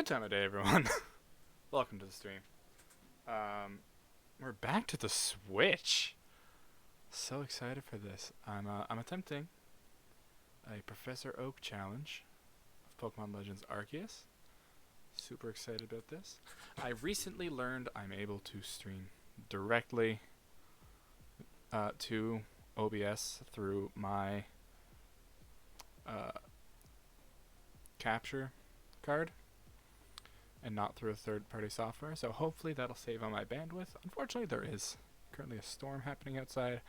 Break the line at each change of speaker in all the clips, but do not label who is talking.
Good time of day, everyone. Welcome to the stream. We're back to the Switch. So excited for this. I'm attempting a Professor Oak challenge of Pokemon Legends Arceus. Super excited about this. I recently learned I'm able to stream directly to OBS through my capture card and not through a third-party software, so hopefully that'll save on my bandwidth. Unfortunately, there is currently a storm happening outside,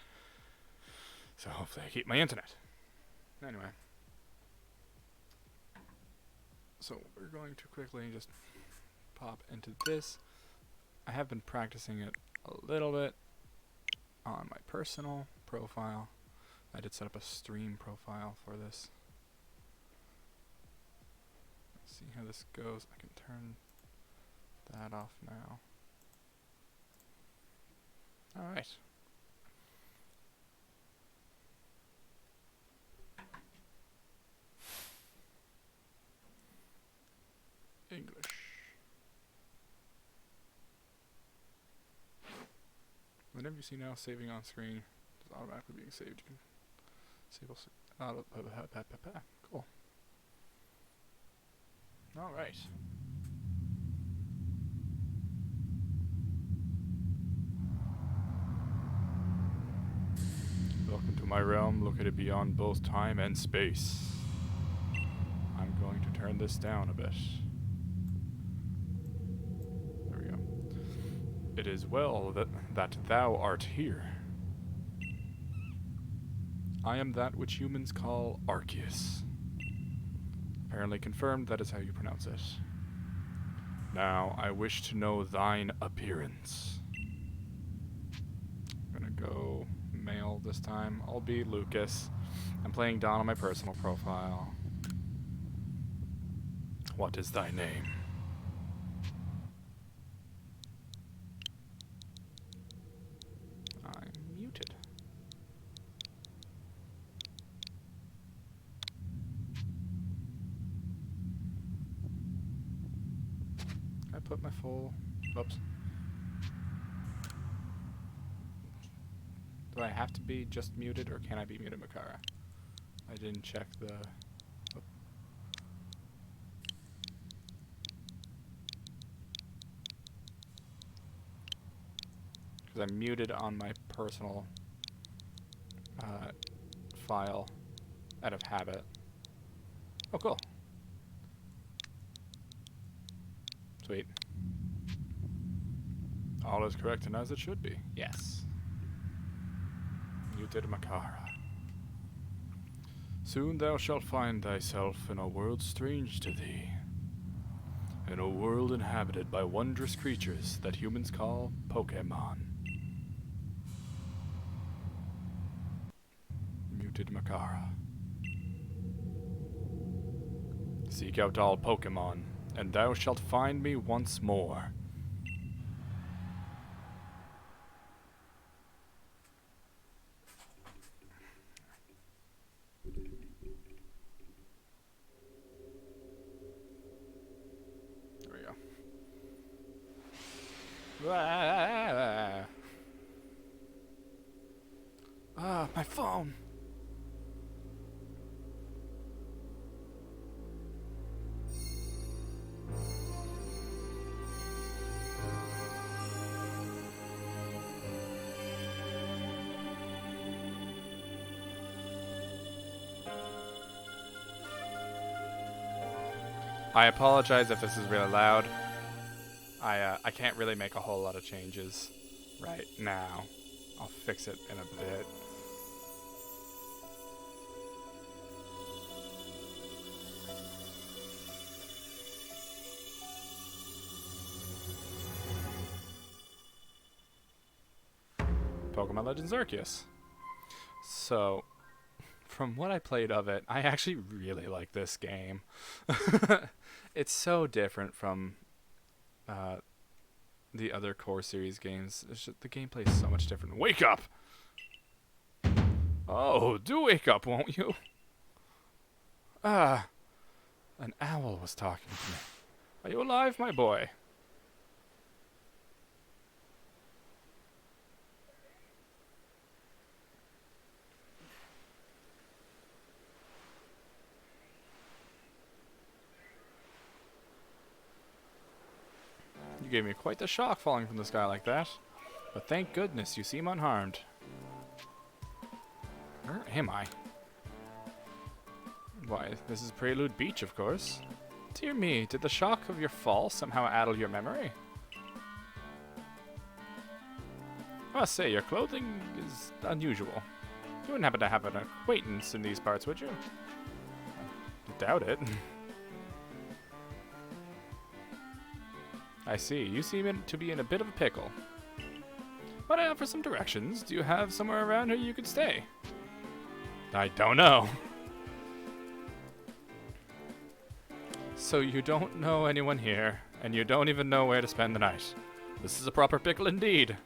so hopefully I keep my internet. Anyway, so we're going to quickly just pop into this. I have been practicing it a little bit on my personal profile. I did set up a stream profile for this. Let's see how this goes. I can turn that off now. Alright. English. Whenever you see now saving on screen, it's automatically being saved. You can save also cool. Alright. Welcome to my realm, located beyond both time and space. I'm going to turn this down a bit. There we go. It is well that thou art here. I am that which humans call Arceus. Apparently confirmed that is how you pronounce it. Now, I wish to know thine appearance. I'm gonna go male this time. I'll be Lucas. I'm playing Don on my personal profile. What is thy name? I'm muted. I put my full... Oops. Do I have to be just muted, or can I be muted, Makara? I didn't check the... Because I'm muted on my personal file out of habit. Oh, cool. Sweet. All is correct and as it should be. Yes. Muted Makara. Soon thou shalt find thyself in a world strange to thee. In a world inhabited by wondrous creatures that humans call Pokémon. Muted Makara. Seek out all Pokémon, and thou shalt find me once more. There we go. Ah, my phone! I apologize if this is really loud. I can't really make a whole lot of changes right now. I'll fix it in a bit. Pokemon Legends Arceus. So, from what I played of it, I actually really like this game. It's so different from the other core series games. It's just, the gameplay is so much different. Wake up! Oh, do wake up, won't you? An owl was talking to me. Are you alive, my boy? You gave me quite the shock falling from the sky like that. But thank goodness you seem unharmed. Where am I? Why, this is Prelude Beach, of course. Dear me, did the shock of your fall somehow addle your memory? I must say, your clothing is unusual. You wouldn't happen to have an acquaintance in these parts, would you? I doubt it. I see. You seem to be in a bit of a pickle. Might I offer some directions? Do you have somewhere around here you could stay? I don't know. So you don't know anyone here, and you don't even know where to spend the night. This is a proper pickle indeed.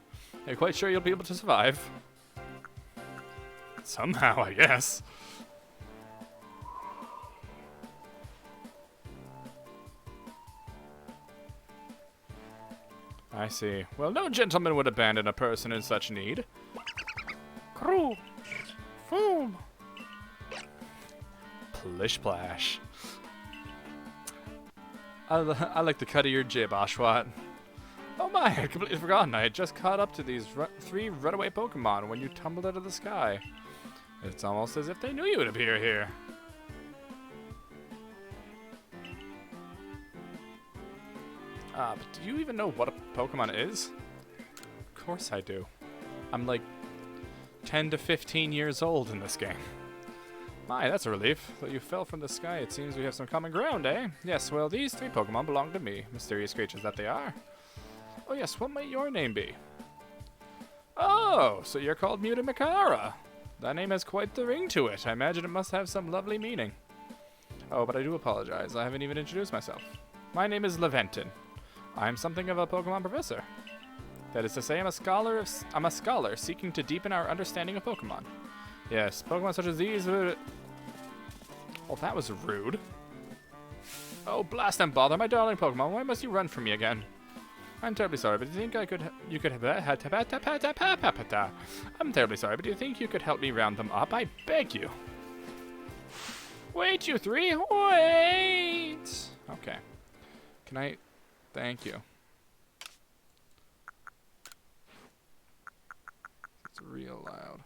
Are you quite sure you'll be able to survive? Somehow, I guess. I see. Well, no gentleman would abandon a person in such need. Crew! Foom! Plish plash. I like the cut of your jib, Oshawott. Oh my, I had completely forgotten. I had just caught up to these three runaway Pokemon when you tumbled out of the sky. It's almost as if they knew you would appear here. But do you even know what a Pokemon is? Of course I do. I'm like 10 to 15 years old in this game. My, that's a relief. Though you fell from the sky, it seems we have some common ground, eh? Yes, well, these three Pokemon belong to me, mysterious creatures that they are. Oh yes, what might your name be? Oh, so you're called Mutamakara. That name has quite the ring to it. I imagine it must have some lovely meaning. Oh, but I do apologize. I haven't even introduced myself. My name is Laventon. I'm something of a Pokemon professor. That is to say, I'm a scholar seeking to deepen our understanding of Pokemon. Yes, Pokemon such as these would... Well, that was rude. Oh, blast and bother, my darling Pokemon. Why must you run from me again? I'm terribly sorry, but do you think you could I'm terribly sorry, but do you think you could help me round them up? I beg you. Wait, you three, wait! Okay. Can I... Thank you. It's real loud.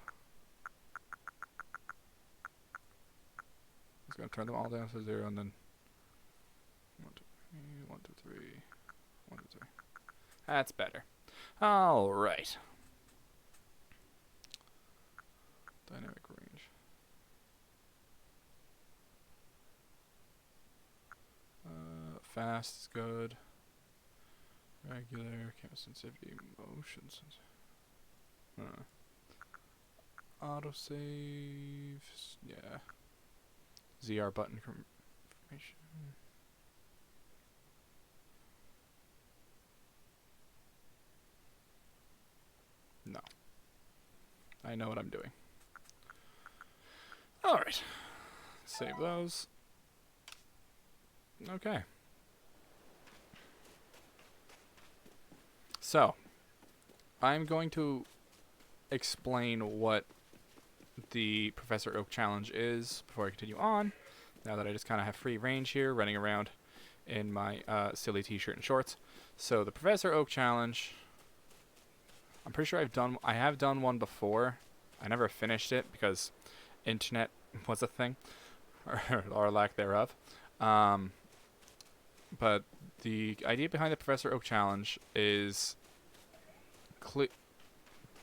I'm just gonna turn them all down to 0 and then 1, 2, 3, 1, 2, 3, 1, 2, 3. That's better. All right. Dynamic range. Fast is good. Regular, camera sensitivity, motion sensitivity. Autosave, yeah. ZR button confirmation. No. I know what I'm doing. Alright. Save those. Okay. So, I'm going to explain what the Professor Oak Challenge is before I continue on. Now that I just kind of have free range here, running around in my silly t-shirt and shorts. So, the Professor Oak Challenge... I'm pretty sure I have done one before. I never finished it because internet was a thing, or lack thereof. But the idea behind the Professor Oak Challenge is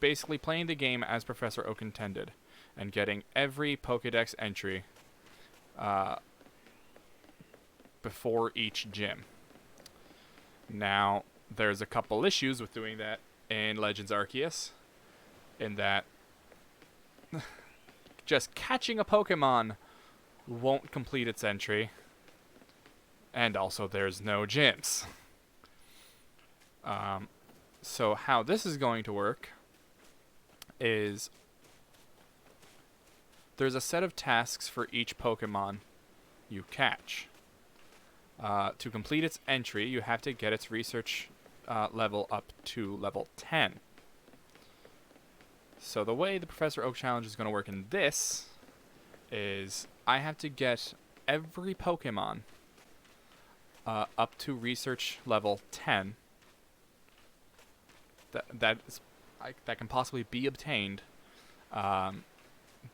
basically playing the game as Professor Oak intended and getting every Pokédex entry before each gym. Now, there's a couple issues with doing that in Legends Arceus, in that just catching a Pokemon won't complete its entry, and also there's no gyms. So how this is going to work is there's a set of tasks for each Pokemon you catch. To complete its entry, you have to get its research level up to level 10. So the way the Professor Oak Challenge is going to work in this is I have to get every Pokemon up to research level 10 that can possibly be obtained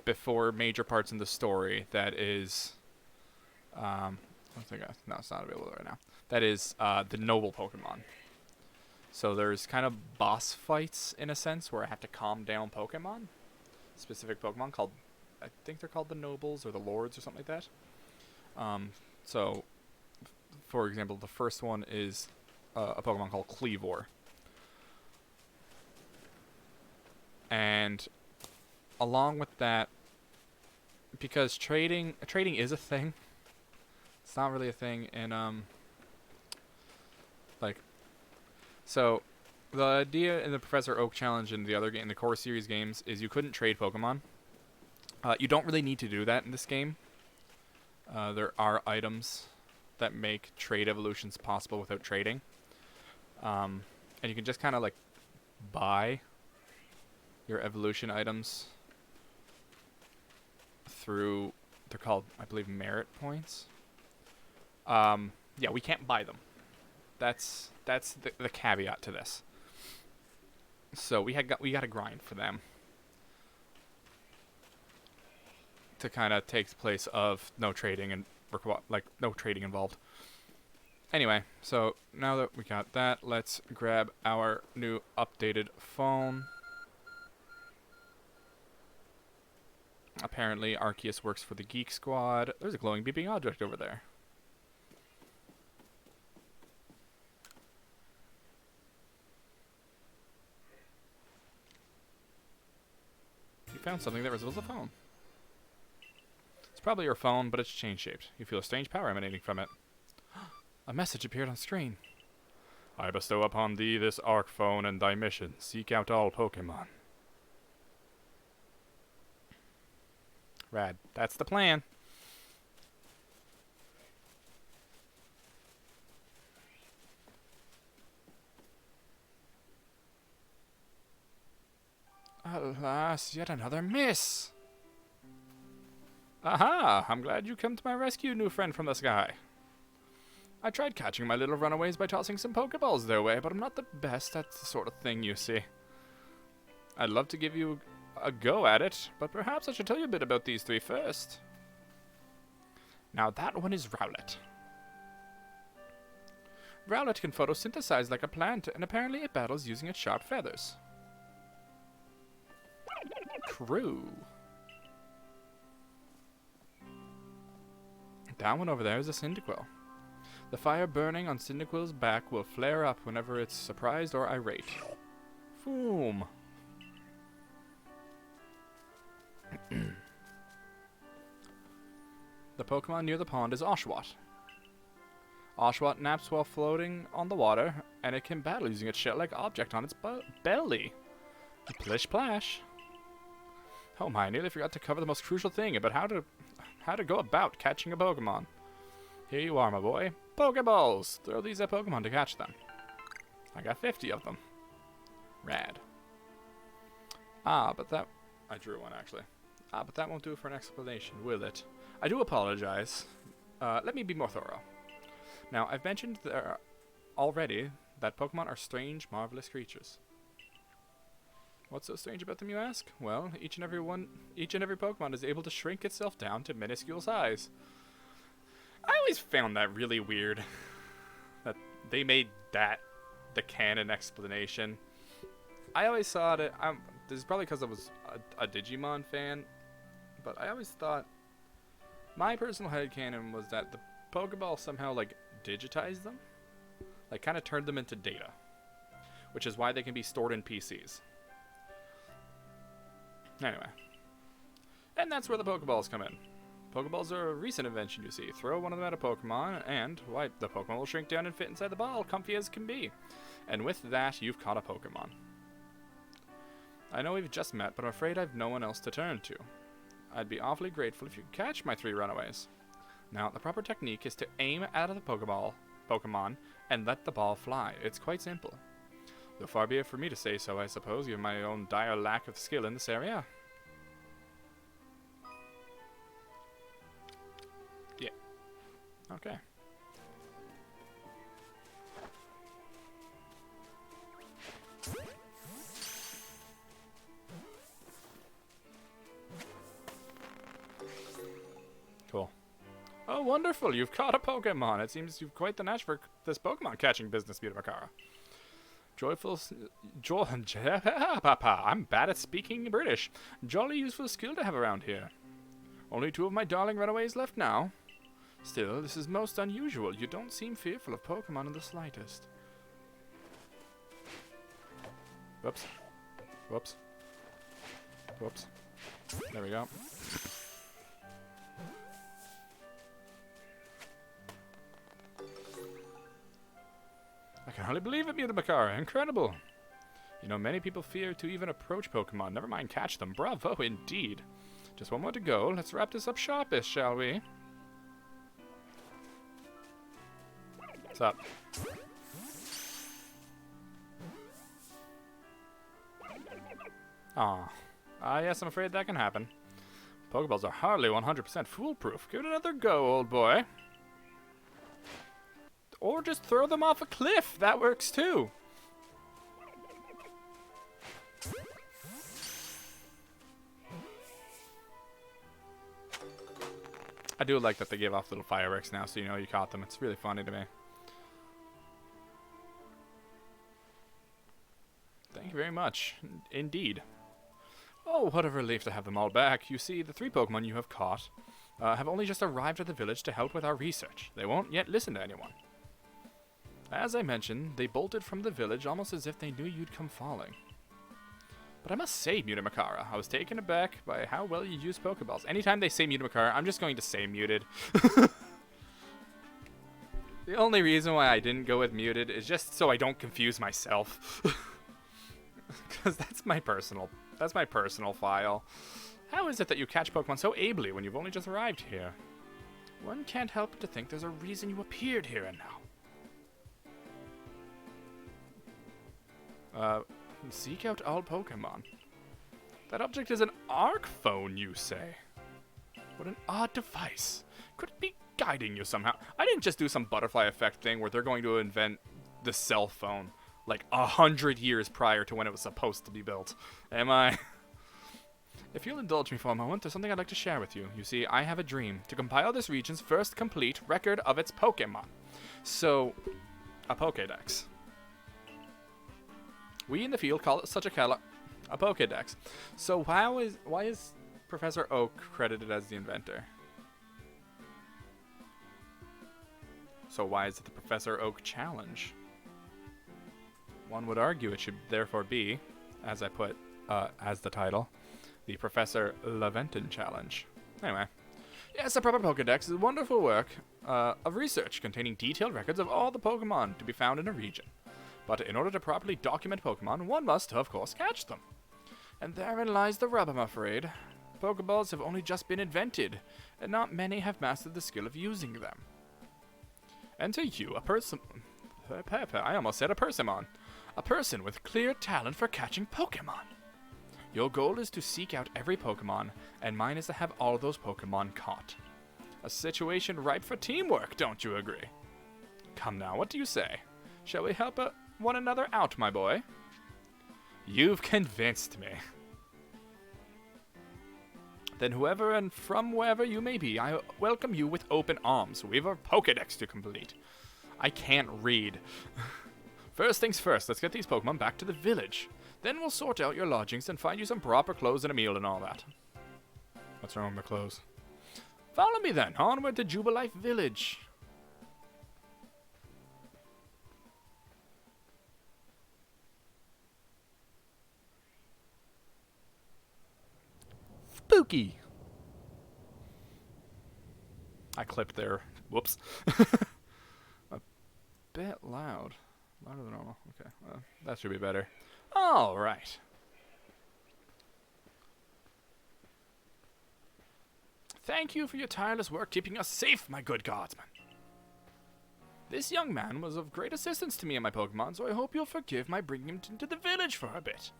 before major parts in the story that is no, it's not available right now. That is the noble Pokemon. So there's kind of boss fights in a sense where I have to calm down Pokemon, specific Pokemon called, I think they're called the Nobles or the Lords or something like that. So, for example, the first one is a Pokemon called Cleavor. And along with that, because trading is a thing, it's not really a thing in so the idea in the Professor Oak Challenge and the other in the core series games is you couldn't trade Pokemon. You don't really need to do that in this game. There are items that make trade evolutions possible without trading. And you can just kind of like buy your evolution items through, they're called, I believe, merit points. Yeah, we can't buy them. That's the caveat to this. So we got to grind for them to kind of take place of no trading and no trading involved. Anyway, so now that we got that, let's grab our new updated phone. Apparently, Arceus works for the Geek Squad. There's a glowing beeping object over there. You found something that resembles a phone. It's probably your phone, but it's chain-shaped. You feel a strange power emanating from it. A message appeared on screen. I bestow upon thee this Arc phone and thy mission. Seek out all Pokemon. Rad. That's the plan. Alas, yet another miss. Aha! I'm glad you come to my rescue, new friend from the sky. I tried catching my little runaways by tossing some Pokeballs their way, but I'm not the best at the sort of thing you see. I'd love to give you a go at it, but perhaps I should tell you a bit about these three first. Now that one is Rowlet. Rowlet can photosynthesize like a plant, and apparently it battles using its sharp feathers. True. That one over there is a Cyndaquil. The fire burning on Cyndaquil's back will flare up whenever it's surprised or irate. Foom. The Pokemon near the pond is Oshawott. Oshawott naps while floating on the water, and it can battle using its shell-like object on its belly. Plish plash. Oh my, I nearly forgot to cover the most crucial thing about how to go about catching a Pokemon. Here you are, my boy. Pokeballs! Throw these at Pokemon to catch them. I got 50 of them. Rad. But that... I drew one, actually. But that won't do for an explanation, will it? I do apologize. Let me be more thorough. Now, I've mentioned there already that Pokemon are strange, marvelous creatures. What's so strange about them, you ask? Well, each and every Pokemon is able to shrink itself down to minuscule size. I always found that really weird. That they made that the canon explanation. I always thought it... this is probably because I was a Digimon fan, but I always thought... My personal headcanon was that the Pokeball somehow, like, digitized them. Like, kind of turned them into data. Which is why they can be stored in PCs. Anyway. And that's where the Pokeballs come in. Pokeballs are a recent invention, you see. Throw one of them at a Pokemon, and, why, the Pokemon will shrink down and fit inside the ball, comfy as can be. And with that, you've caught a Pokemon. I know we've just met, but I'm afraid I've no one else to turn to. I'd be awfully grateful if you could catch my 3 runaways. Now, the proper technique is to aim at the Pokemon and let the ball fly. It's quite simple. Though far be it for me to say so, I suppose, given my own dire lack of skill in this area. Yeah. Okay. Cool. Oh, wonderful! You've caught a Pokemon! It seems you've quite the knack for this Pokemon catching business, Mutamakara. I'm bad at speaking British. Jolly useful skill to have around here. Only 2 of my darling runaways left now. Still, this is most unusual. You don't seem fearful of Pokemon in the slightest. Whoops. Whoops. Whoops. There we go. I can hardly believe it, Mutamakara. Incredible. You know, many people fear to even approach Pokemon, never mind catch them. Bravo, indeed. Just one more to go. Let's wrap this up sharpish, shall we? What's up? Aw. Yes, I'm afraid that can happen. Pokeballs are hardly 100% foolproof. Give it another go, old boy. Or just throw them off a cliff. That works too. I do like that they give off little fireworks now, so you know you caught them. It's really funny to me. Thank you very much. Indeed. Oh, what a relief to have them all back. You see, the 3 Pokemon you have caught have only just arrived at the village to help with our research. They won't yet listen to anyone. As I mentioned, they bolted from the village almost as if they knew you'd come falling. But I must say, Mutamakara, I was taken aback by how well you use Pokeballs. Anytime they say Mutamakara, I'm just going to say muted. The only reason why I didn't go with muted is just so I don't confuse myself. Because that's my personal file. How is it that you catch Pokemon so ably when you've only just arrived here? One can't help but to think there's a reason you appeared here and now. Seek out all Pokemon. That object is an arc phone, you say? What an odd device. Could it be guiding you somehow? I didn't just do some butterfly effect thing where they're going to invent the cell phone like 100 years prior to when it was supposed to be built. Am I? If you'll indulge me for a moment, there's something I'd like to share with you. You see, I have a dream to compile this region's first complete record of its Pokemon. So, a Pokédex. We in the field call it such a Pokédex. So why is Professor Oak credited as the inventor? So why is it the Professor Oak Challenge? One would argue it should therefore be, as I put as the title, the Professor Laventon Challenge. Anyway, yes, a proper Pokédex is a wonderful work of research containing detailed records of all the Pokemon to be found in a region. But in order to properly document Pokemon, one must, of course, catch them. And therein lies the rub, I'm afraid. Pokeballs have only just been invented, and not many have mastered the skill of using them. Enter you, a person... I almost said a Persimmon. A person with clear talent for catching Pokemon. Your goal is to seek out every Pokemon, and mine is to have all those Pokemon caught. A situation ripe for teamwork, don't you agree? Come now, what do you say? Shall we help one another out, my boy? You've convinced me. Then whoever and from wherever you may be, I welcome you with open arms. We've a Pokédex to complete. I can't read. First things first, let's get these Pokemon back to the village. Then we'll sort out your lodgings and find you some proper clothes and a meal and all that. What's wrong with my clothes? Follow me then, onward to Jubilife Village. Spooky. I clipped there. Whoops. A bit loud. Louder than normal. Okay. That should be better. All right. Thank you for your tireless work keeping us safe, my good guardsman. This young man was of great assistance to me and my Pokemon, so I hope you'll forgive my bringing him into the village for a bit.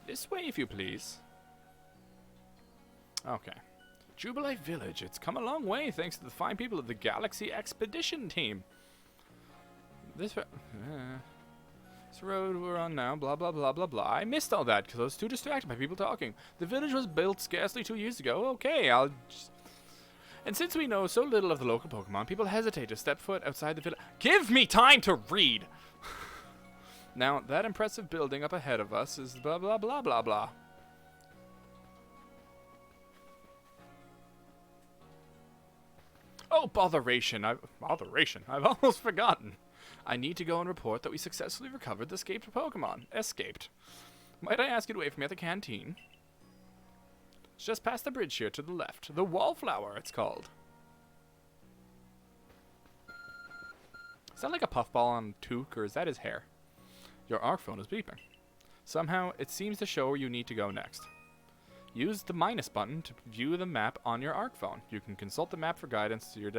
This way, if you please. Okay. Jubilee Village. It's come a long way thanks to the fine people of the Galaxy Expedition team. This road we're on now, blah, blah, blah, blah, blah. I missed all that because I was too distracted by people talking. The village was built scarcely 2 years ago. Okay, I'll just... And since we know so little of the local Pokemon, people hesitate to step foot outside the village. Give me time to read! Now, that impressive building up ahead of us is blah, blah, blah, blah, blah. Oh, botheration. I've almost forgotten. I need to go and report that we successfully recovered the escaped Pokemon. Escaped. Might I ask you to wait for me at the canteen? It's just past the bridge here to the left. The Wallflower, it's called. Is that like a puffball on Took, or is that his hair? Your ARC phone is beeping. Somehow, it seems to show where you need to go next. Use the minus button to view the map on your ARC phone. You can consult the map for guidance to your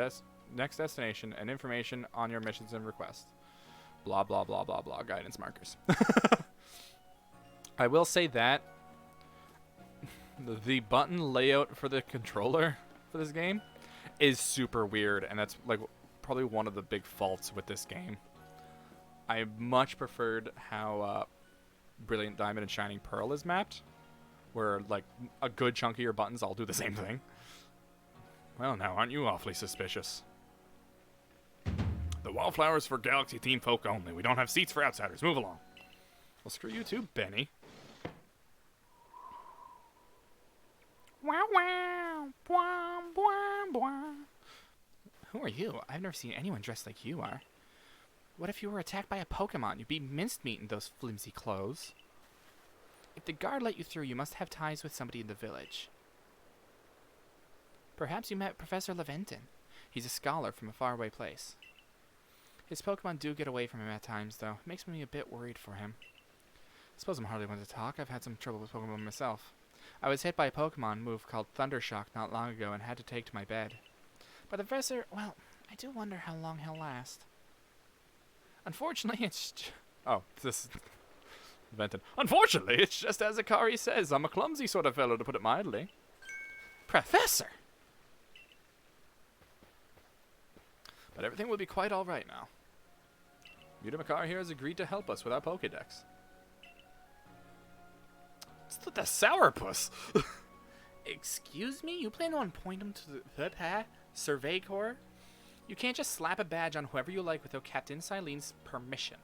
next destination and information on your missions and requests. Blah, blah, blah, blah, blah. Guidance markers. I will say that the button layout for the controller for this game is super weird, and that's like probably one of the big faults with this game. I much preferred how Brilliant Diamond and Shining Pearl is mapped, where like a good chunk of your buttons all do the same thing. Well, now aren't you awfully suspicious? The Wallflower's for Galaxy Team folk only. We don't have seats for outsiders. Move along. Well, screw you too, Benny. Wow, wow. Bwah, bwah, bwah. Who are you? I've never seen anyone dressed like you are. What if you were attacked by a Pokemon? You'd be minced meat in those flimsy clothes. If the guard let you through, you must have ties with somebody in the village. Perhaps you met Professor Laventon. He's a scholar from a faraway place. His Pokemon do get away from him at times, though. It makes me a bit worried for him. I suppose I'm hardly one to talk. I've had some trouble with Pokemon myself. I was hit by a Pokemon move called Thundershock not long ago and had to take to my bed. But the professor, well, I do wonder how long he'll last. Unfortunately, it's... Oh, this... Laventon. Unfortunately, it's just as Akari says. I'm a clumsy sort of fellow, to put it mildly. Professor! But everything will be quite alright now. Makari here has agreed to help us with our Pokédex. It's the Sourpuss! Excuse me? You plan on pointing him to the Survey Corps? You can't just slap a badge on whoever you like without Captain Silene's permission.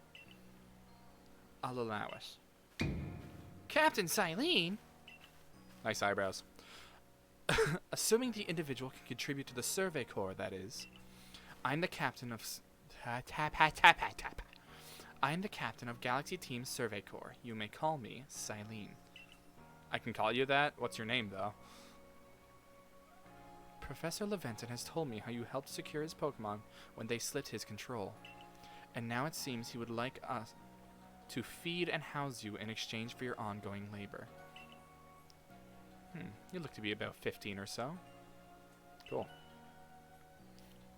I'll allow it. Captain Silene? Nice eyebrows. Assuming the individual can contribute to the Survey Corps, that is. I'm the captain of... I'm the captain of Galaxy Team Survey Corps. You may call me Silene. I can call you that? What's your name, though? Professor Laventon has told me how you helped secure his Pokemon when they slipped his control. And now it seems he would like us to feed and house you in exchange for your ongoing labor. You look to be about 15 or so. Cool.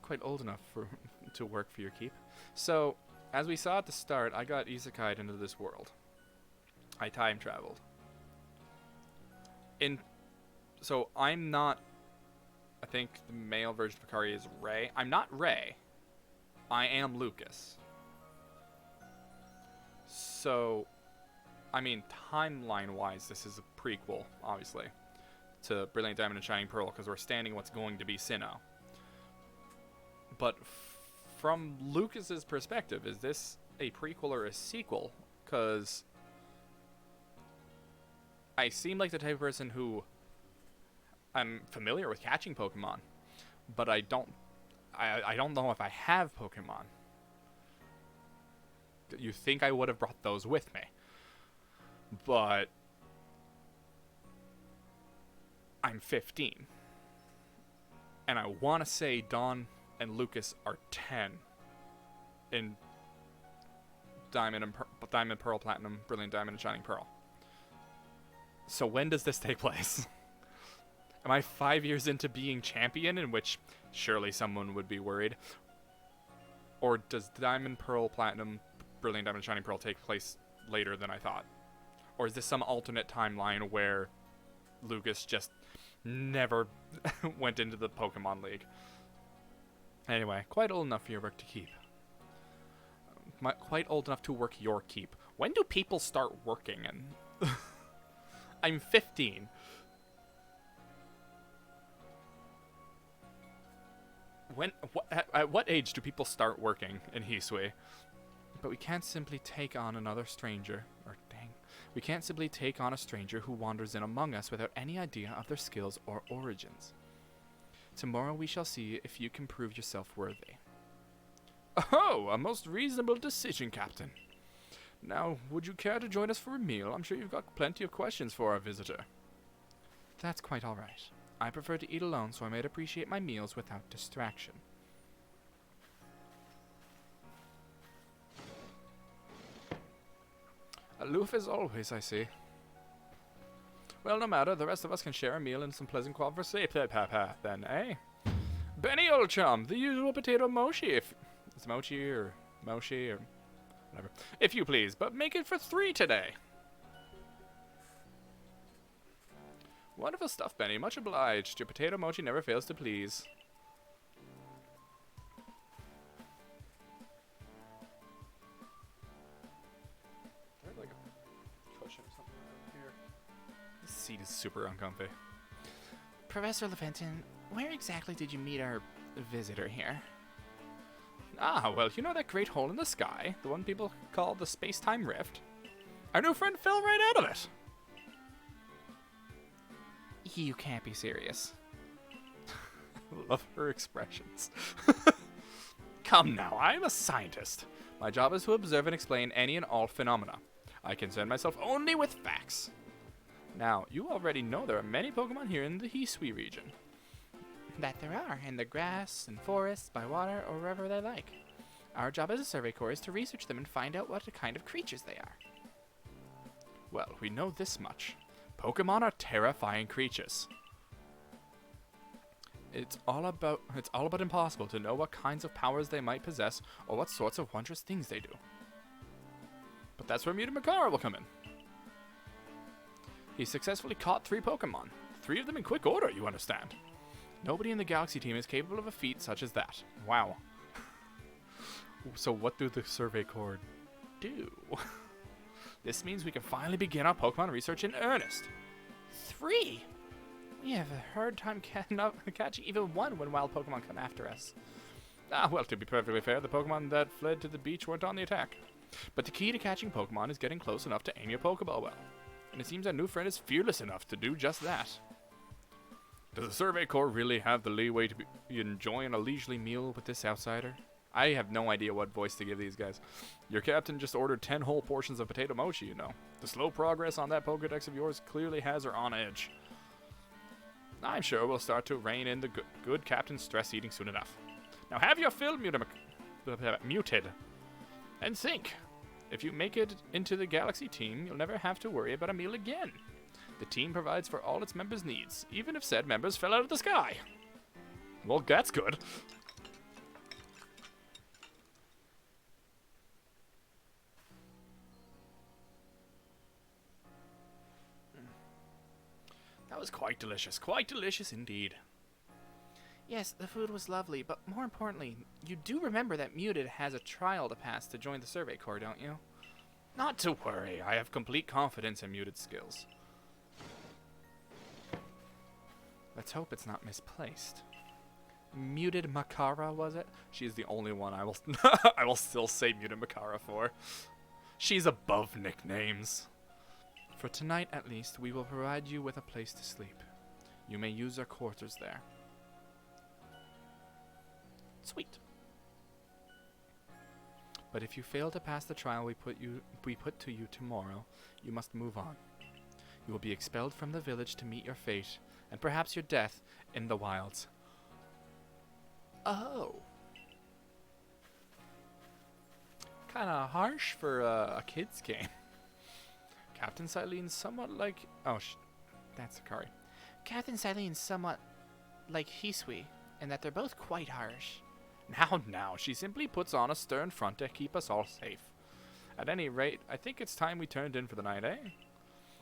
Quite old enough to work for your keep. So, as we saw at the start, I got isekai'd into this world. I time traveled. So I'm not... I think the male version of Akari is Ray. I'm not Ray. I am Lucas. So, I mean, timeline-wise, this is a prequel, obviously, to Brilliant Diamond and Shining Pearl, because we're standing what's going to be Sinnoh. But from Lucas's perspective, is this a prequel or a sequel? Because I seem like the type of person who I'm familiar with catching Pokemon, but I don't I don't know if I have Pokemon. You think I would have brought those with me. But I'm 15. And I want to say Dawn and Lucas are 10 in Diamond, Pearl, Platinum, Brilliant Diamond, and Shining Pearl. So when does this take place? Am I 5 years into being champion, in which surely someone would be worried? Or does Diamond, Pearl, Platinum, Brilliant Diamond, and Shining Pearl take place later than I thought? Or is this some alternate timeline where Lucas just never went into the Pokemon League? Anyway, quite old enough for your work to keep. Quite old enough to work your keep. When do people start working? And I'm 15. At what age do people start working in Hisui? But we can't simply take on another stranger. We can't simply take on a stranger who wanders in among us without any idea of their skills or origins. Tomorrow we shall see if you can prove yourself worthy. Oh, a most reasonable decision, Captain. Now, would you care to join us for a meal? I'm sure you've got plenty of questions for our visitor. That's quite all right. I prefer to eat alone, so I might appreciate my meals without distraction. Aloof as always, I see. Well, no matter. The rest of us can share a meal and some pleasant conversation then, eh? Benny, old chum, the usual potato mochi, if... It's mochi or mochi or whatever. If you please, but make it for 3 today. Wonderful stuff, Benny. Much obliged. Your potato mochi never fails to please. There's like a cushion or something right here. This seat is super uncomfy. Professor Laventon, where exactly did you meet our visitor here? Ah, well, you know that great hole in the sky? The one people call the space-time rift? Our new friend fell right out of it. You can't be serious. Love her expressions. Come now, I'm a scientist. My job is to observe and explain any and all phenomena. I concern myself only with facts. Now, you already know there are many Pokemon here in the Hisui region. That there are, in the grass and forests, by water, or wherever they like. Our job as a Survey Corps is to research them and find out what kind of creatures they are. Well, we know this much. Pokemon are terrifying creatures. It's all about impossible to know what kinds of powers they might possess or what sorts of wondrous things they do. But that's where Muted Makara will come in. He successfully caught 3 Pokemon. 3 of them in quick order, you understand. Nobody in the Galaxy team is capable of a feat such as that. Wow. So what do the Survey Corps do? This means we can finally begin our Pokemon research in earnest. 3? We have a hard time catching even one when wild Pokemon come after us. Ah, well, to be perfectly fair, the Pokemon that fled to the beach weren't on the attack. But the key to catching Pokemon is getting close enough to aim your Pokeball well. And it seems our new friend is fearless enough to do just that. Does the Survey Corps really have the leeway to be enjoying a leisurely meal with this outsider? I have no idea what voice to give these guys. Your captain just ordered 10 whole portions of potato mochi, you know. The slow progress on that Pokedex of yours clearly has her on edge. I'm sure we'll start to rein in the good captain's stress eating soon enough. Now have your fill muted. And think. If you make it into the Galaxy team, you'll never have to worry about a meal again. The team provides for all its members' needs, even if said members fell out of the sky. Well, that's good. That was quite delicious indeed. Yes, the food was lovely, but more importantly, you do remember that Muted has a trial to pass to join the Survey Corps, don't you? Not to worry, I have complete confidence in Muted's skills. Let's hope it's not misplaced. Muted Makara, was it? She's the only one I will I will still say Muted Makara for. She's above nicknames. For tonight, at least, we will provide you with a place to sleep. You may use our quarters there. Sweet. But if you fail to pass the trial we put to you tomorrow, you must move on. You will be expelled from the village to meet your fate, and perhaps your death in the wilds. Oh. Kinda harsh for a kid's game. Captain Silene's somewhat like... Oh, that's Sakari.
Captain Silene's somewhat like Hisui, in that they're both quite harsh.
Now, she simply puts on a stern front to keep us all safe. At any rate, I think it's time we turned in for the night, eh?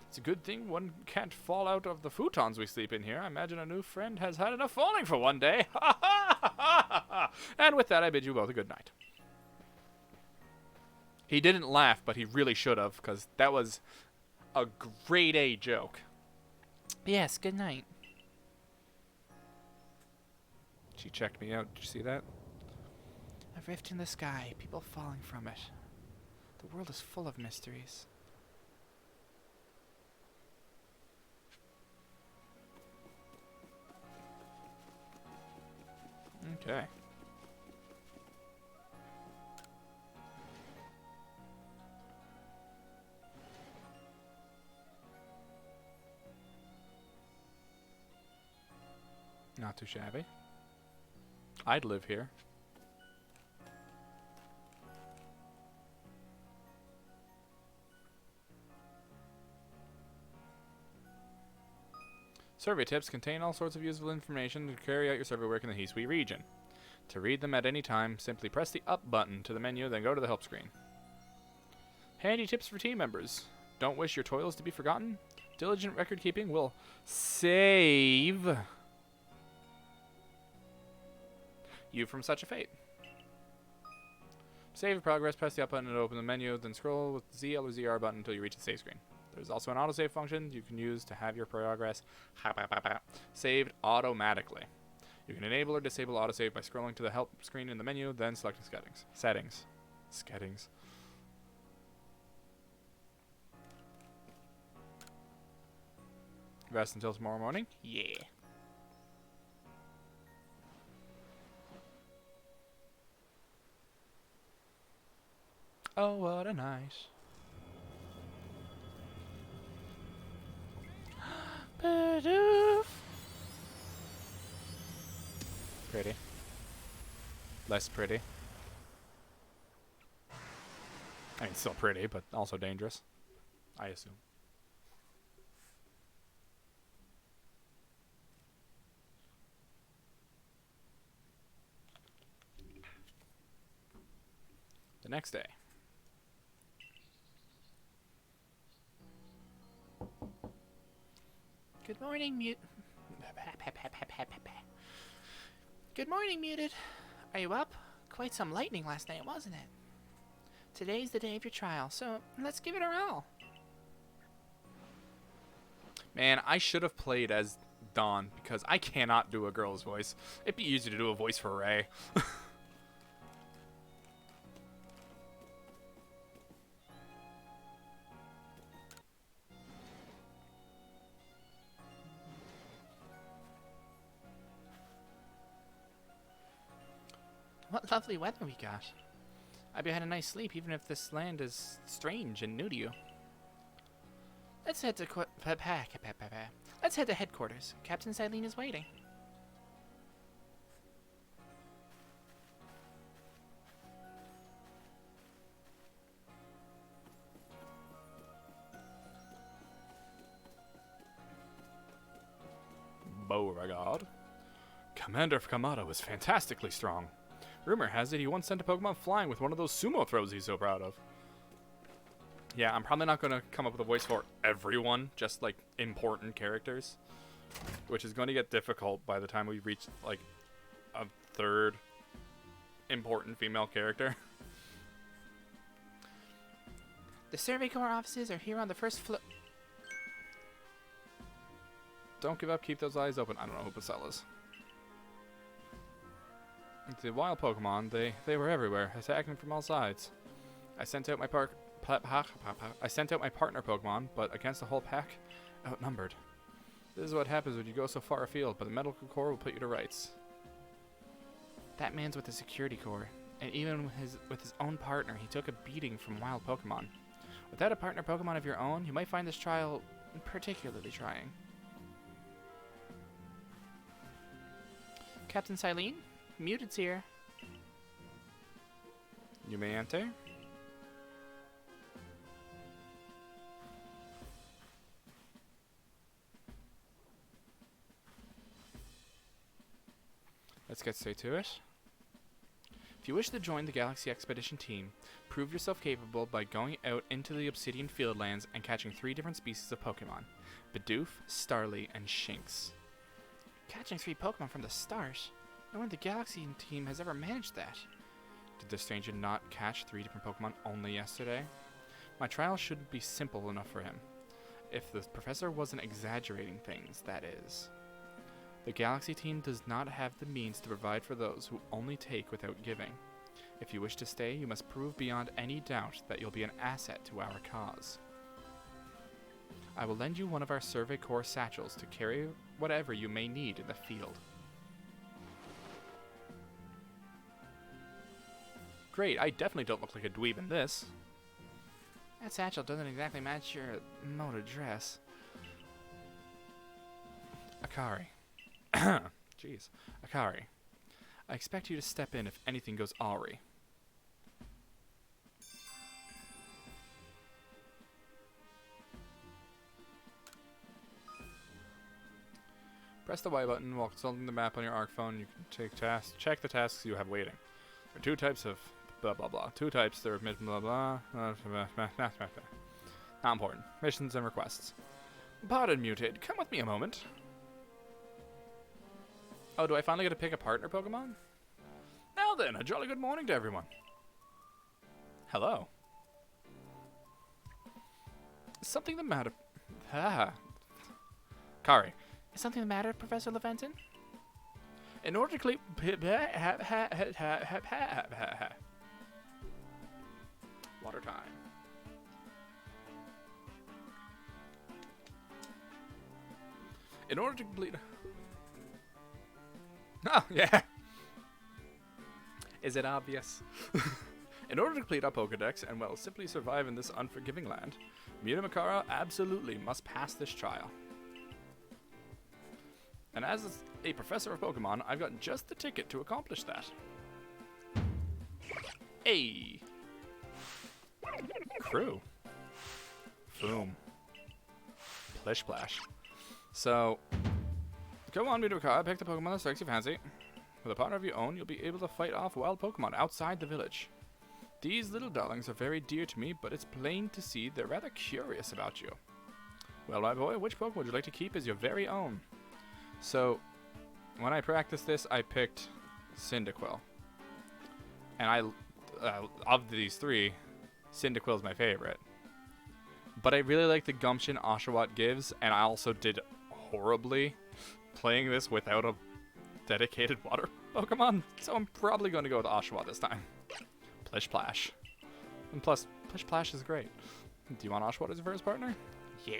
It's a good thing one can't fall out of the futons we sleep in here. I imagine a new friend has had enough falling for one day. Ha ha ha ha ha! And with that, I bid you both a good night. He didn't laugh, but he really should have, because that was a grade A joke.
Yes, good night.
She checked me out. Did you see that?
A rift in the sky, people falling from it. The world is full of mysteries.
Okay. Not too shabby. I'd live here. Survey tips contain all sorts of useful information to carry out your survey work in the Hisui region. To read them at any time, simply press the up button to the menu, then go to the help screen. Handy tips for team members. Don't wish your toils to be forgotten? Diligent record keeping will save you from such a fate. Save progress, press the up button to open the menu, then scroll with the ZL or ZR button until you reach the save screen. There's also an autosave function you can use to have your progress saved automatically. You can enable or disable autosave by scrolling to the help screen in the menu, then selecting settings. Rest until tomorrow morning? Yeah. Oh, what a night. Pretty. Less pretty. I mean, still pretty, but also dangerous. I assume. The next day.
Good morning, Good morning, Muted. Are you up? Quite some lightning last night, wasn't it? Today's the day of your trial, so let's give it our all.
Man, I should have played as Dawn, because I cannot do a girl's voice. It'd be easy to do a voice for Ray.
What lovely weather we got. I bet you had a nice sleep, even if this land is strange and new to you. Let's head to Let's head to headquarters. Captain Silene is waiting.
Beauregard. Commander Kamada was fantastically strong. Rumor has it he once sent a Pokemon flying with one of those sumo throws he's so proud of. Yeah, I'm probably not going to come up with a voice for everyone, just like important characters, which is going to get difficult by the time we reach like a third important female character.
The Survey Corps offices are here on the first floor.
Don't give up, keep those eyes open. I don't know who Basel is. The wild Pokemon, they were everywhere, attacking from all sides. I sent out my partner Pokemon, but against the whole pack, outnumbered. This is what happens when you go so far afield, but the Medical Corps will put you to rights.
That man's with the security corps, and even with his own partner, he took a beating from wild Pokemon. Without a partner Pokemon of your own, you might find this trial particularly trying. Captain Silene, Muted's here.
You may enter. Let's get straight to it.
If you wish to join the Galaxy Expedition team, prove yourself capable by going out into the Obsidian Fieldlands and catching 3 different species of Pokemon. Bidoof, Starly, and Shinx. Catching 3 Pokemon from the start? No one in the Galaxy team has ever managed that.
Did the stranger not catch 3 different Pokemon only yesterday? My trial should be simple enough for him. If the professor wasn't exaggerating things, that is. The Galaxy team does not have the means to provide for those who only take without giving. If you wish to stay, you must prove beyond any doubt that you'll be an asset to our cause. I will lend you one of our Survey Corps satchels to carry whatever you may need in the field.
Great, I definitely don't look like a dweeb in this. That satchel doesn't exactly match your mode of dress.
Akari. Jeez. Akari. I expect you to step in if anything goes awry. Press the Y button while consulting the map on your ARC phone. You can check the tasks you have waiting. There are 2 types of blah blah blah. 2 types. There are blah blah. Not important. Missions and requests. Pardon, Muted. Come with me a moment. Oh, do I finally get to pick a partner Pokemon? Now then, a jolly good morning to everyone. Hello. Is something the matter? Kari.
Is something the matter, Professor Laventon?
In order to clear... Water time. In order to complete... Oh, yeah. Is it obvious? In order to complete our Pokedex and, well, simply survive in this unforgiving land, Mutamakara absolutely must pass this trial. And as a professor of Pokemon, I've got just the ticket to accomplish that. Hey! Crew. Boom. Plish Splash. So... Come on, Mutamakara, pick the Pokemon that strikes your fancy. With a partner of your own, you'll be able to fight off wild Pokemon outside the village. These little darlings are very dear to me, but it's plain to see they're rather curious about you. Well, my boy, which Pokemon would you like to keep as your very own? So, when I practiced this, I picked Cyndaquil. And of these 3, Cyndaquil is my favorite. But I really like the gumption Oshawott gives, and I also did horribly playing this without a dedicated water Pokemon, so I'm probably going to go with Oshawott this time. Plish Splash. And plus, Plish Splash is great. Do you want Oshawott as your first partner? Yeah.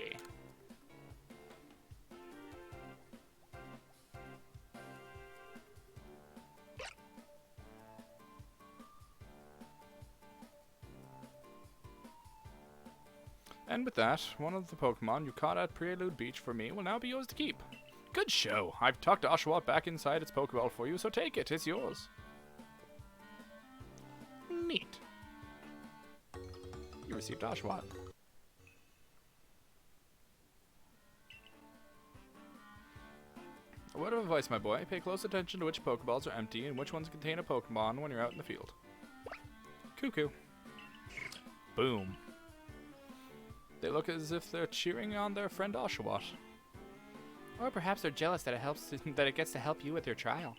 And with that, one of the Pokemon you caught at Prelude Beach for me will now be yours to keep. Good show. I've tucked Oshawott back inside its Pokeball for you, so take it. It's yours. Neat. You received Oshawott. A word of advice, my boy. Pay close attention to which Pokeballs are empty and which ones contain a Pokemon when you're out in the field. Cuckoo. Boom. They look as if they're cheering on their friend Oshawott.
Or perhaps they're jealous that it gets to help you with your trial.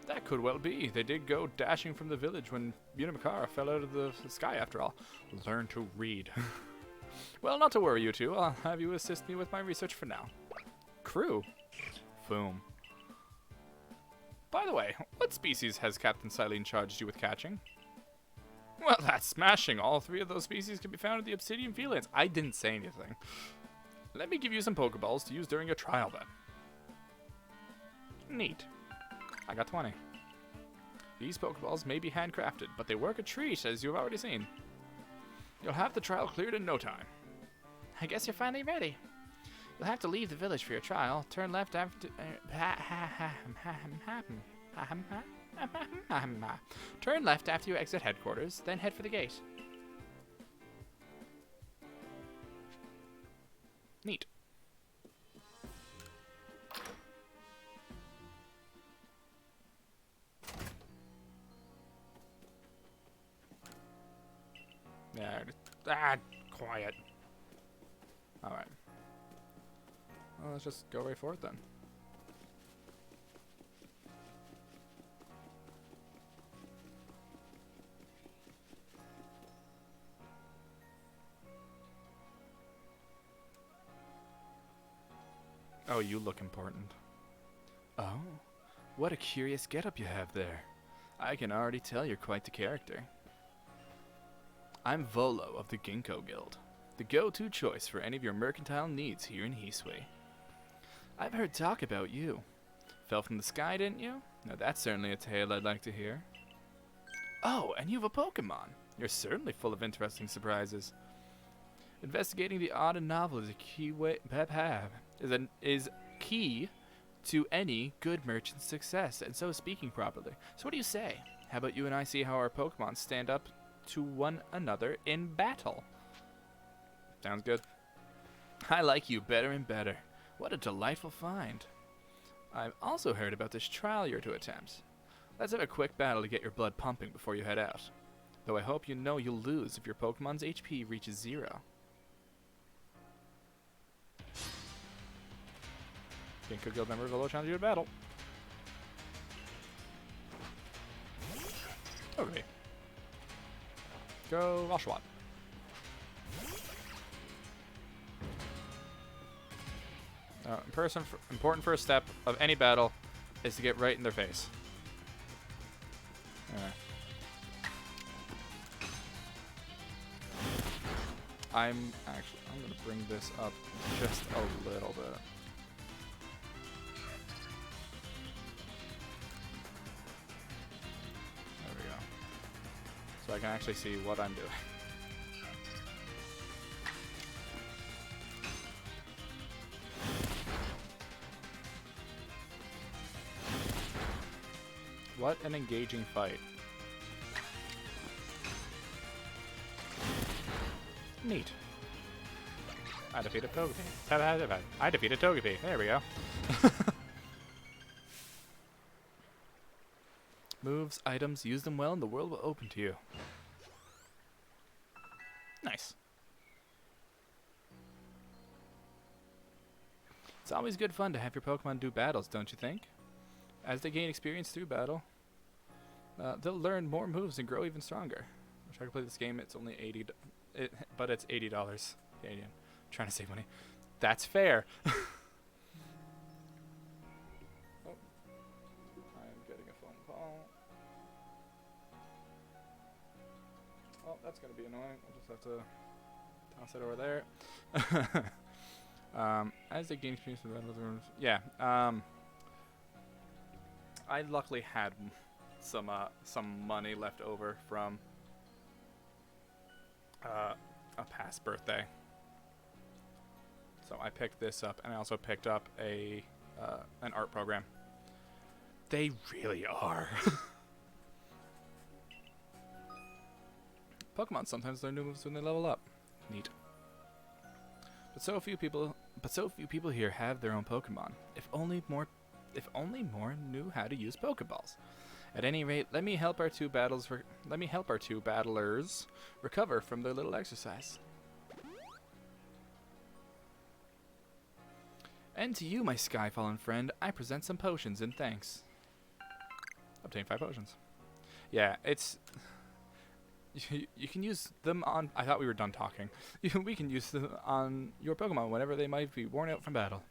That could well be. They did go dashing from the village when Mutamakara fell out of the sky after all. Learn to read. Well, not to worry, you two. I'll have you assist me with my research for now. Crew. Boom. By the way, what species has Captain Silene charged you with catching? Well, that's smashing. All 3 of those species can be found in the Obsidian Fieldlands. I didn't say anything. Let me give you some Pokeballs to use during your trial, then. Neat. I got 20. These Pokeballs may be handcrafted, but they work a treat, as you've already seen. You'll have the trial cleared in no time.
I guess you're finally ready. You'll have to leave the village for your trial. Turn left after... Turn left after you exit headquarters, then head for the gate. Neat.
Yeah, quiet. Alright. Well, let's just go right for it then. Oh, you look important. Oh, what a curious getup you have there. I can already tell you're quite the character. I'm Volo of the Ginkgo Guild, the go-to choice for any of your mercantile needs here in Hisui. I've heard talk about you. Fell from the sky, didn't you? Now that's certainly a tale I'd like to hear. Oh, and you have a Pokémon. You're certainly full of interesting surprises. Investigating the odd and novel is a key is key to any good merchant's success, and so is speaking properly. So what do you say? How about you and I see how our Pokémon stand up to one another in battle? Sounds good. I like you better and better. What a delightful find. I've also heard about this trial you're to attempt. Let's have a quick battle to get your blood pumping before you head out. Though I hope you know you'll lose if your Pokemon's HP reaches 0. Ginkgo Guild member Volo challenge you to battle. Okay. Go Oshawott. Important first step of any battle is to get right in their face. I'm gonna bring this up just a little bit. There we go. So I can actually see what I'm doing. What an engaging fight. Neat. I defeated Togepi. I defeated Togepi. There we go. Moves, items, use them well and the world will open to you. Nice. It's always good fun to have your Pokemon do battles, don't you think? As they gain experience through battle, they'll learn more moves and grow even stronger. I try to play this game, it's only but it's $80 Canadian. I'm trying to save money. That's fair. Oh, I'm getting a phone call. Oh, that's gonna be annoying. I'll just have to toss it over there. As they gain experience with battles, yeah. I luckily had some money left over from a past birthday, so I picked this up, and I also picked up an art program. They really are. Pokemon sometimes learn new moves when they level up. Neat. But so few people here have their own Pokemon. If only more knew how to use Pokeballs. At any rate, let me help our two battlers recover from their little exercise. And to you, my Skyfallen friend, I present some potions in thanks. Obtain 5 potions. Yeah, it's... You can use them on... I thought we were done talking. We can use them on your Pokemon whenever they might be worn out from battle.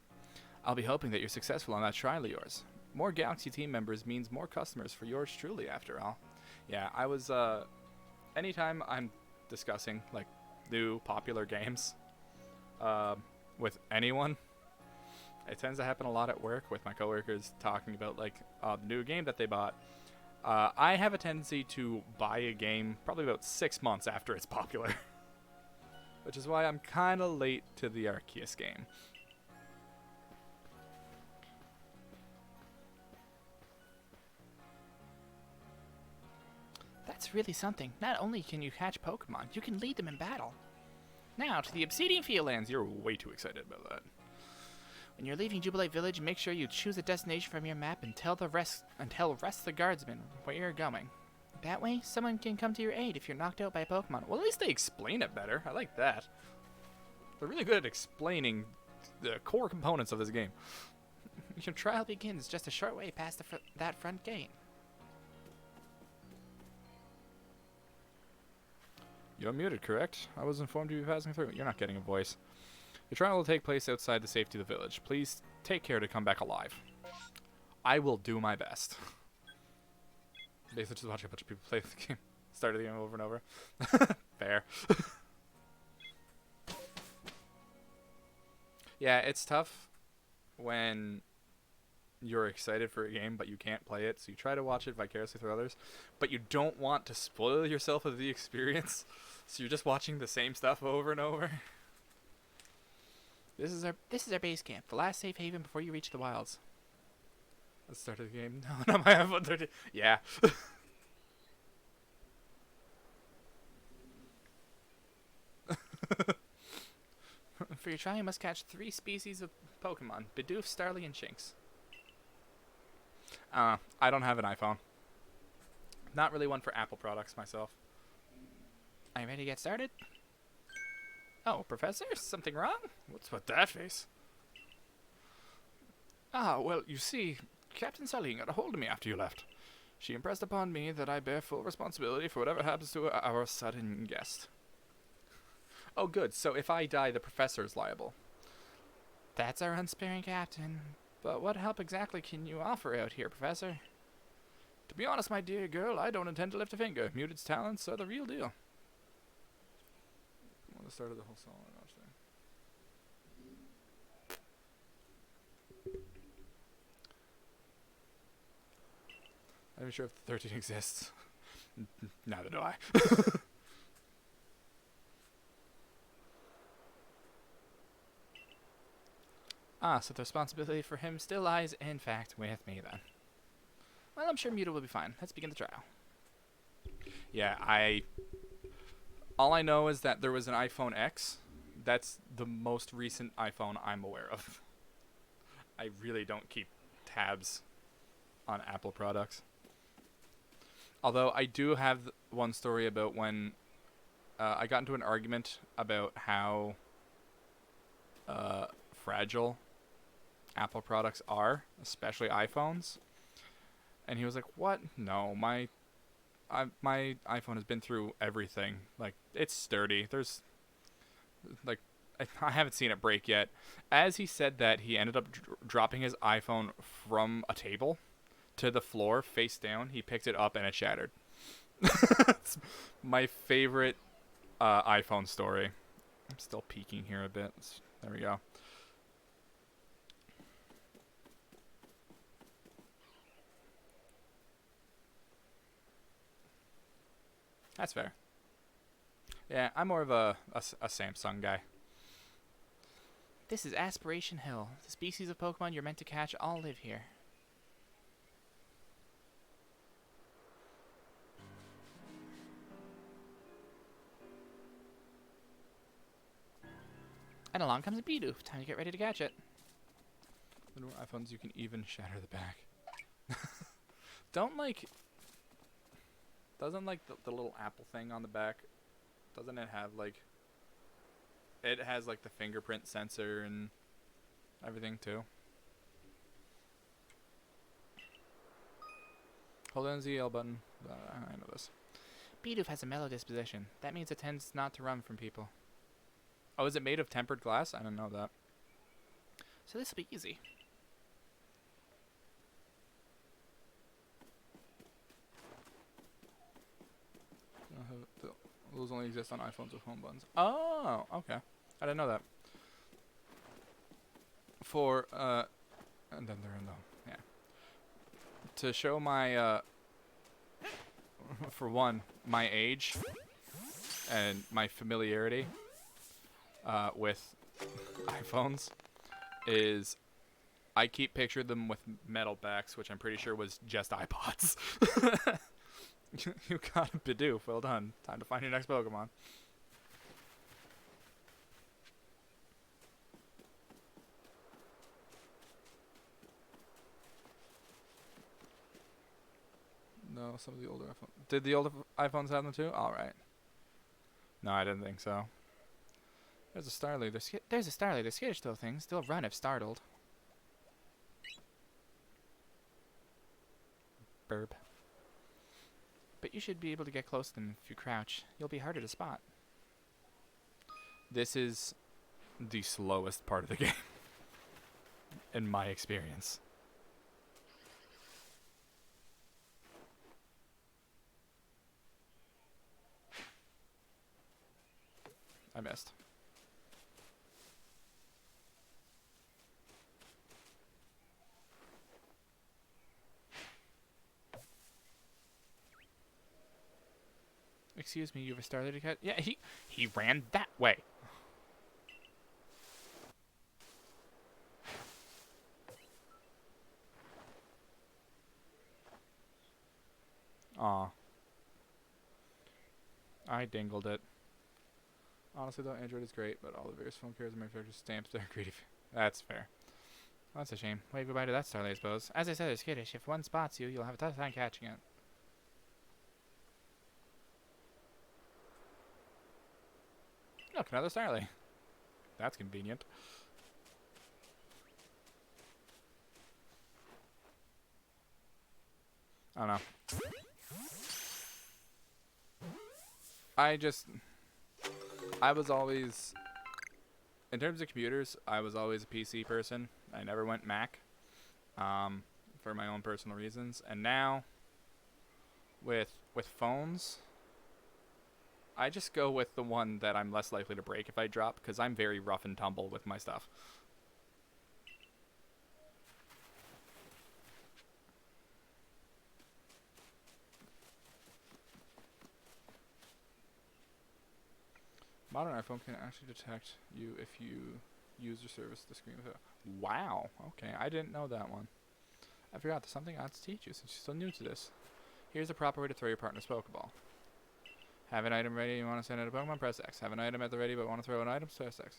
I'll be hoping that you're successful on that trial of yours. More Galaxy team members means more customers for yours truly, after all. Yeah, I was, anytime I'm discussing, like, new popular games, with anyone, it tends to happen a lot at work with my coworkers talking about, like, the new game that they bought. I have a tendency to buy a game probably about 6 months after it's popular. Which is why I'm kind of late to the Arceus game.
That's really something. Not only can you catch Pokemon, you can lead them in battle. Now to the Obsidian Fieldlands.
You're way too excited about that.
When you're leaving Jubilate Village, make sure you choose a destination from your map and tell the rest of the guardsmen where you're going. That way, someone can come to your aid if you're knocked out by a Pokemon.
Well, at least they explain it better. I like that. They're really good at explaining the core components of this game.
Your trial begins just a short way past that front gate.
You're muted, correct? I was informed you'd be passing through. You're not getting a voice. Your trial will take place outside the safety of the village. Please take care to come back alive. I will do my best. Basically just watching a bunch of people play the game. Start the game over and over. Fair. Yeah, it's tough when you're excited for a game but you can't play it, so you try to watch it vicariously through others, but you don't want to spoil yourself of the experience, so you're just watching the same stuff over and over.
This is our base camp, the last safe haven before you reach the wilds.
Let's start the game. No, not my iPhone 13. Yeah.
For your trial, you must catch 3 species of Pokemon: Bidoof, Starly, and Shinx.
I don't have an iPhone. Not really one for Apple products myself.
Are you ready to get started? Oh, Professor? Something wrong?
What's with that face?
Well, you see, Captain Saline got a hold of me after you left. She impressed upon me that I bear full responsibility for whatever happens to our sudden guest.
Oh, good. So if I die, the professor's liable.
That's our unsparing captain. But what help exactly can you offer out here, Professor?
To be honest, my dear girl, I don't intend to lift a finger. Muted's talents are the real deal.
Well, the start of the whole song. I'm not even sure if the 13 exists. Neither do I.
So the responsibility for him still lies, in fact, with me then. Well, I'm sure Muted will be fine. Let's begin the trial.
Yeah, all I know is that there was an iPhone X. That's the most recent iPhone I'm aware of. I really don't keep tabs on Apple products. Although I do have one story about when I got into an argument about how fragile Apple products are, especially iPhones. And he was like, "What? No, my iPhone has been through everything. Like, it's sturdy. There's like I haven't seen it break yet." As he said that, he ended up dropping his iPhone from a table to the floor face down. He picked it up and it shattered. It's my favorite iPhone story. I'm still peeking here a bit. There we go. That's fair. Yeah, I'm more of a Samsung guy.
This is Aspiration Hill. The species of Pokemon you're meant to catch all live here. And along comes a Bidoof. Time to get ready to catch it.
The newer iPhones, you can even shatter the back. Doesn't the little Apple thing on the back, doesn't it have it has the fingerprint sensor and everything too? Hold on the L button. I know this.
Bidoof has a mellow disposition. That means it tends not to run from people.
Oh, is it made of tempered glass? I didn't know that.
So this will be easy.
Those only exist on iPhones with home buttons. Oh, okay. I didn't know that. And then they're in the, yeah. To show my for one, my age and my familiarity with iPhones is I keep picturing them with metal backs, which I'm pretty sure was just iPods. You got a Bidoof. Well done. Time to find your next Pokemon. No, some of the older iPhones. Did the older iPhones have them too? All right. No, I didn't think so. There's a Starly.
There's a Starly. They're skittish little things. They'll run if startled.
Burp.
But you should be able to get close to them if you crouch. You'll be harder to spot.
This is the slowest part of the game, in my experience. I missed.
Excuse me, you have a Starly to catch? Yeah, he ran that way.
Aw. I dingled it. Honestly, though, Android is great, but all the various phone carriers and manufacturers stamps their greedy. That's fair.
Well, that's a shame. Wave goodbye to that Starly, I suppose. As I said, they're skittish. If one spots you, you'll have a tough time catching it.
Look, another Starly. That's convenient. I don't know. I was always, in terms of computers, I was always a PC person. I never went Mac, for my own personal reasons. And now, with phones, I just go with the one that I'm less likely to break if I drop, because I'm very rough and tumble with my stuff. Modern iPhone can actually detect you if you use your service to screen with it. Wow. Okay, I didn't know that one. I forgot there's something I have to teach you since you're still new to this. Here's the proper way to throw your partner's Pokeball. Have an item ready, you want to send out a Pokemon, press X. Have an item at the ready but want to throw an item, press X.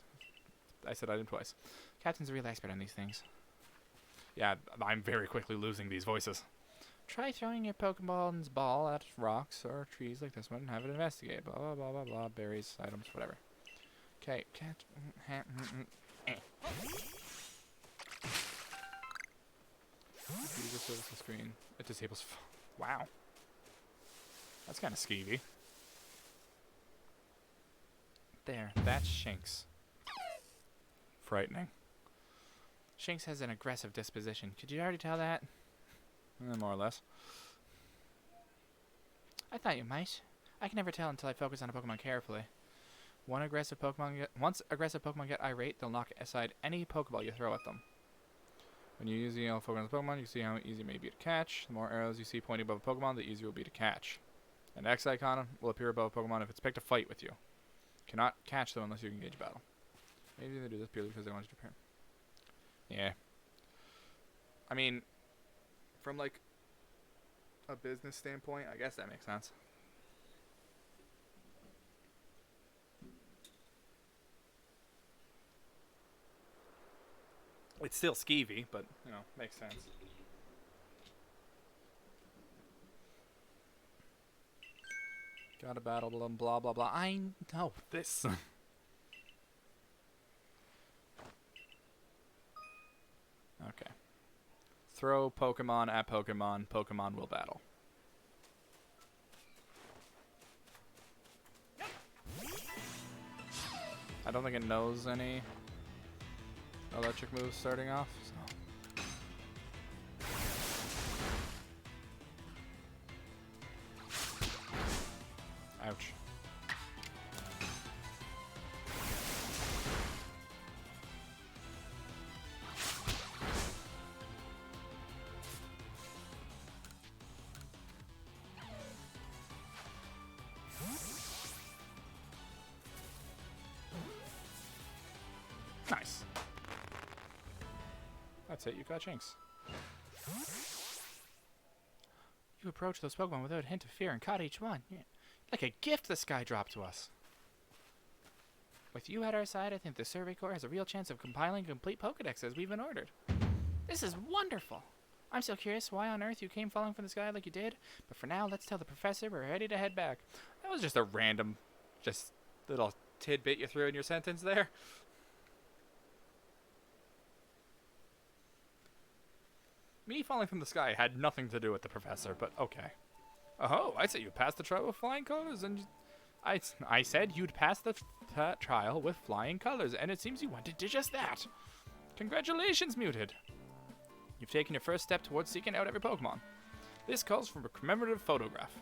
I said item twice.
Captain's a real expert on these things.
Yeah, I'm very quickly losing these voices.
Try throwing your Pokemon's ball at rocks or trees like this one and have it investigate. Blah, blah, blah, blah, blah. Berries, items, whatever. Okay, catch.
User service screen. It disables. Wow. That's kind of skeevy.
There, that's Shinx.
Frightening.
Shinx has an aggressive disposition. Could you already tell that?
More or less.
I thought you might. I can never tell until I focus on a Pokemon carefully. Once aggressive Pokemon get irate, they'll knock aside any Pokeball you throw at them. When you use the yellow focus on the Pokemon, you see how easy it may be to catch. The more arrows you see pointing above a Pokemon, the easier it will be to catch. An X icon will appear above a Pokemon if it's picked a fight with you. Cannot catch them unless you engage battle. Maybe they do this purely because they want you to prepare. Yeah. I mean, from like a business standpoint, I guess that makes sense. It's still skeevy, but, you know, makes sense. Gotta battle them, blah, blah, blah. I know this. Okay. Throw Pokemon at Pokemon. Pokemon will battle. I don't think it knows any electric moves starting off, so. Ouch.
Nice. That's it, you got Jinx.
You approached those Pokemon without a hint of fear and caught each one. Yeah. Like a gift the sky dropped to us. With you at our side, I think the Survey Corps has a real chance of compiling a complete Pokedex as we've been ordered. This is wonderful. I'm still curious why on earth you came falling from the sky like you did, but for now, let's tell the professor we're ready to head back.
That was just a random, just little tidbit you threw in your sentence there. Me falling from the sky had nothing to do with the professor, but okay. Oh, I said you passed the trial with flying colors, and I said you'd pass the trial with flying colors, and it seems you went and did just that. Congratulations, Muted. You've taken your first step towards seeking out every Pokemon. This calls for a commemorative photograph.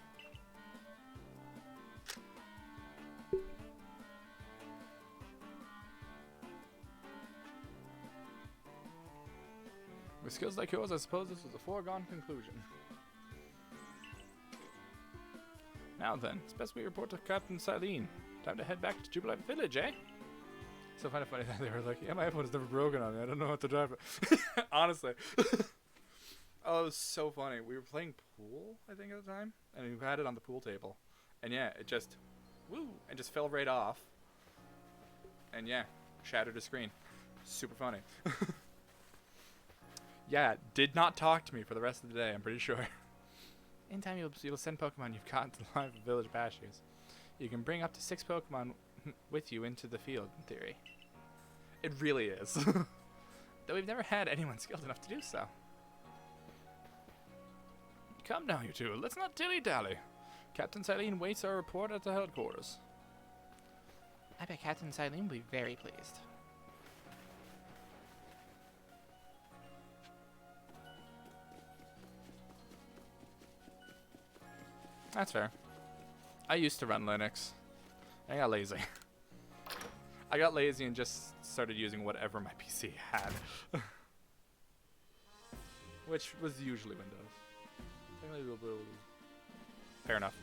With skills like yours, I suppose this was a foregone conclusion. Now then, it's best we report to Captain Silene. Time to head back to Jubilant Village, eh? So funny that they were like, yeah, my iPhone is never broken on me. I don't know what to drive it. Honestly. Oh, it was so funny. We were playing pool, I think, at the time. And we had it on the pool table. And yeah, it just, woo, and just fell right off. And yeah, shattered the screen. Super funny. Yeah, did not talk to me for the rest of the day, I'm pretty sure. In time, you'll send Pokemon you've caught to live Village Bashes. You can bring up to 6 Pokemon with you into the field, in theory. It really is. Though we've never had anyone skilled enough to do so. Come now, you two. Let's not dilly-dally. Captain Silene waits our report at the headquarters.
I bet Captain Silene will be very pleased.
That's fair. I used to run Linux. I got lazy. I got lazy and just started using whatever my PC had. Which was usually Windows. Fair enough.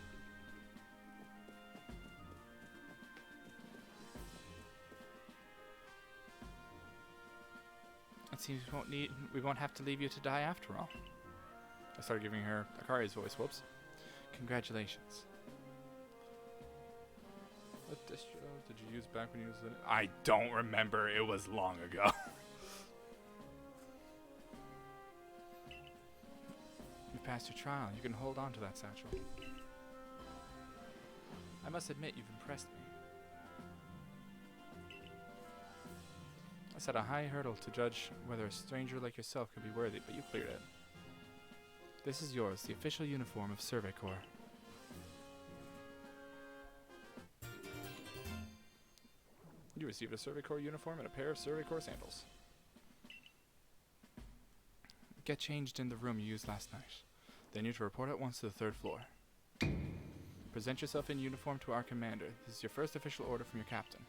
It seems we won't have to leave you to die after all.
I started giving her Akari's voice. Whoops.
Congratulations.
What distro did you use back when you used it? I don't remember. It was long ago.
You passed your trial. You can hold on to that satchel. I must admit, you've impressed me.
I set a high hurdle to judge whether a stranger like yourself could be worthy, but you cleared it.
This is yours, the official uniform of Survey Corps.
You received a Survey Corps uniform and a pair of Survey Corps sandals.
Get changed in the room you used last night.
Then you're to report at once to the 3rd floor.
Present yourself in uniform to our commander. This is your first official order from your captain.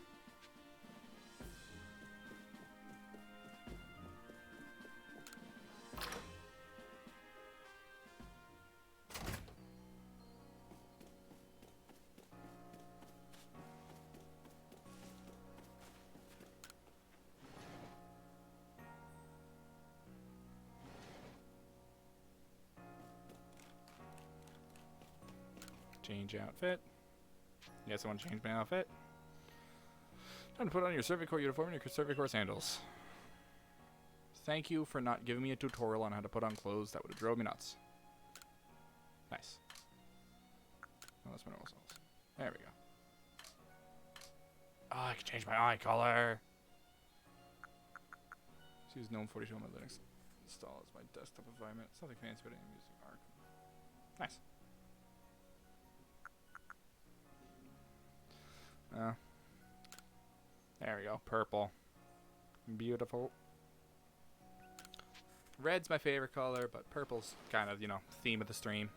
Change outfit. Yes, I want to change my outfit. Time to put on your Survey Corps uniform and your Survey Corps sandals. Thank you for not giving me a tutorial on how to put on clothes. That would have drove me nuts. Nice. Oh, that's my normal sandals. There we go. Oh, I can change my eye color. Let's use GNOME 42 on my Linux install as my desktop environment. It's nothing fancy, but I'm using Arc. Nice. There we go. Purple. Beautiful. Red's my favorite color, but purple's kind of, theme of the stream.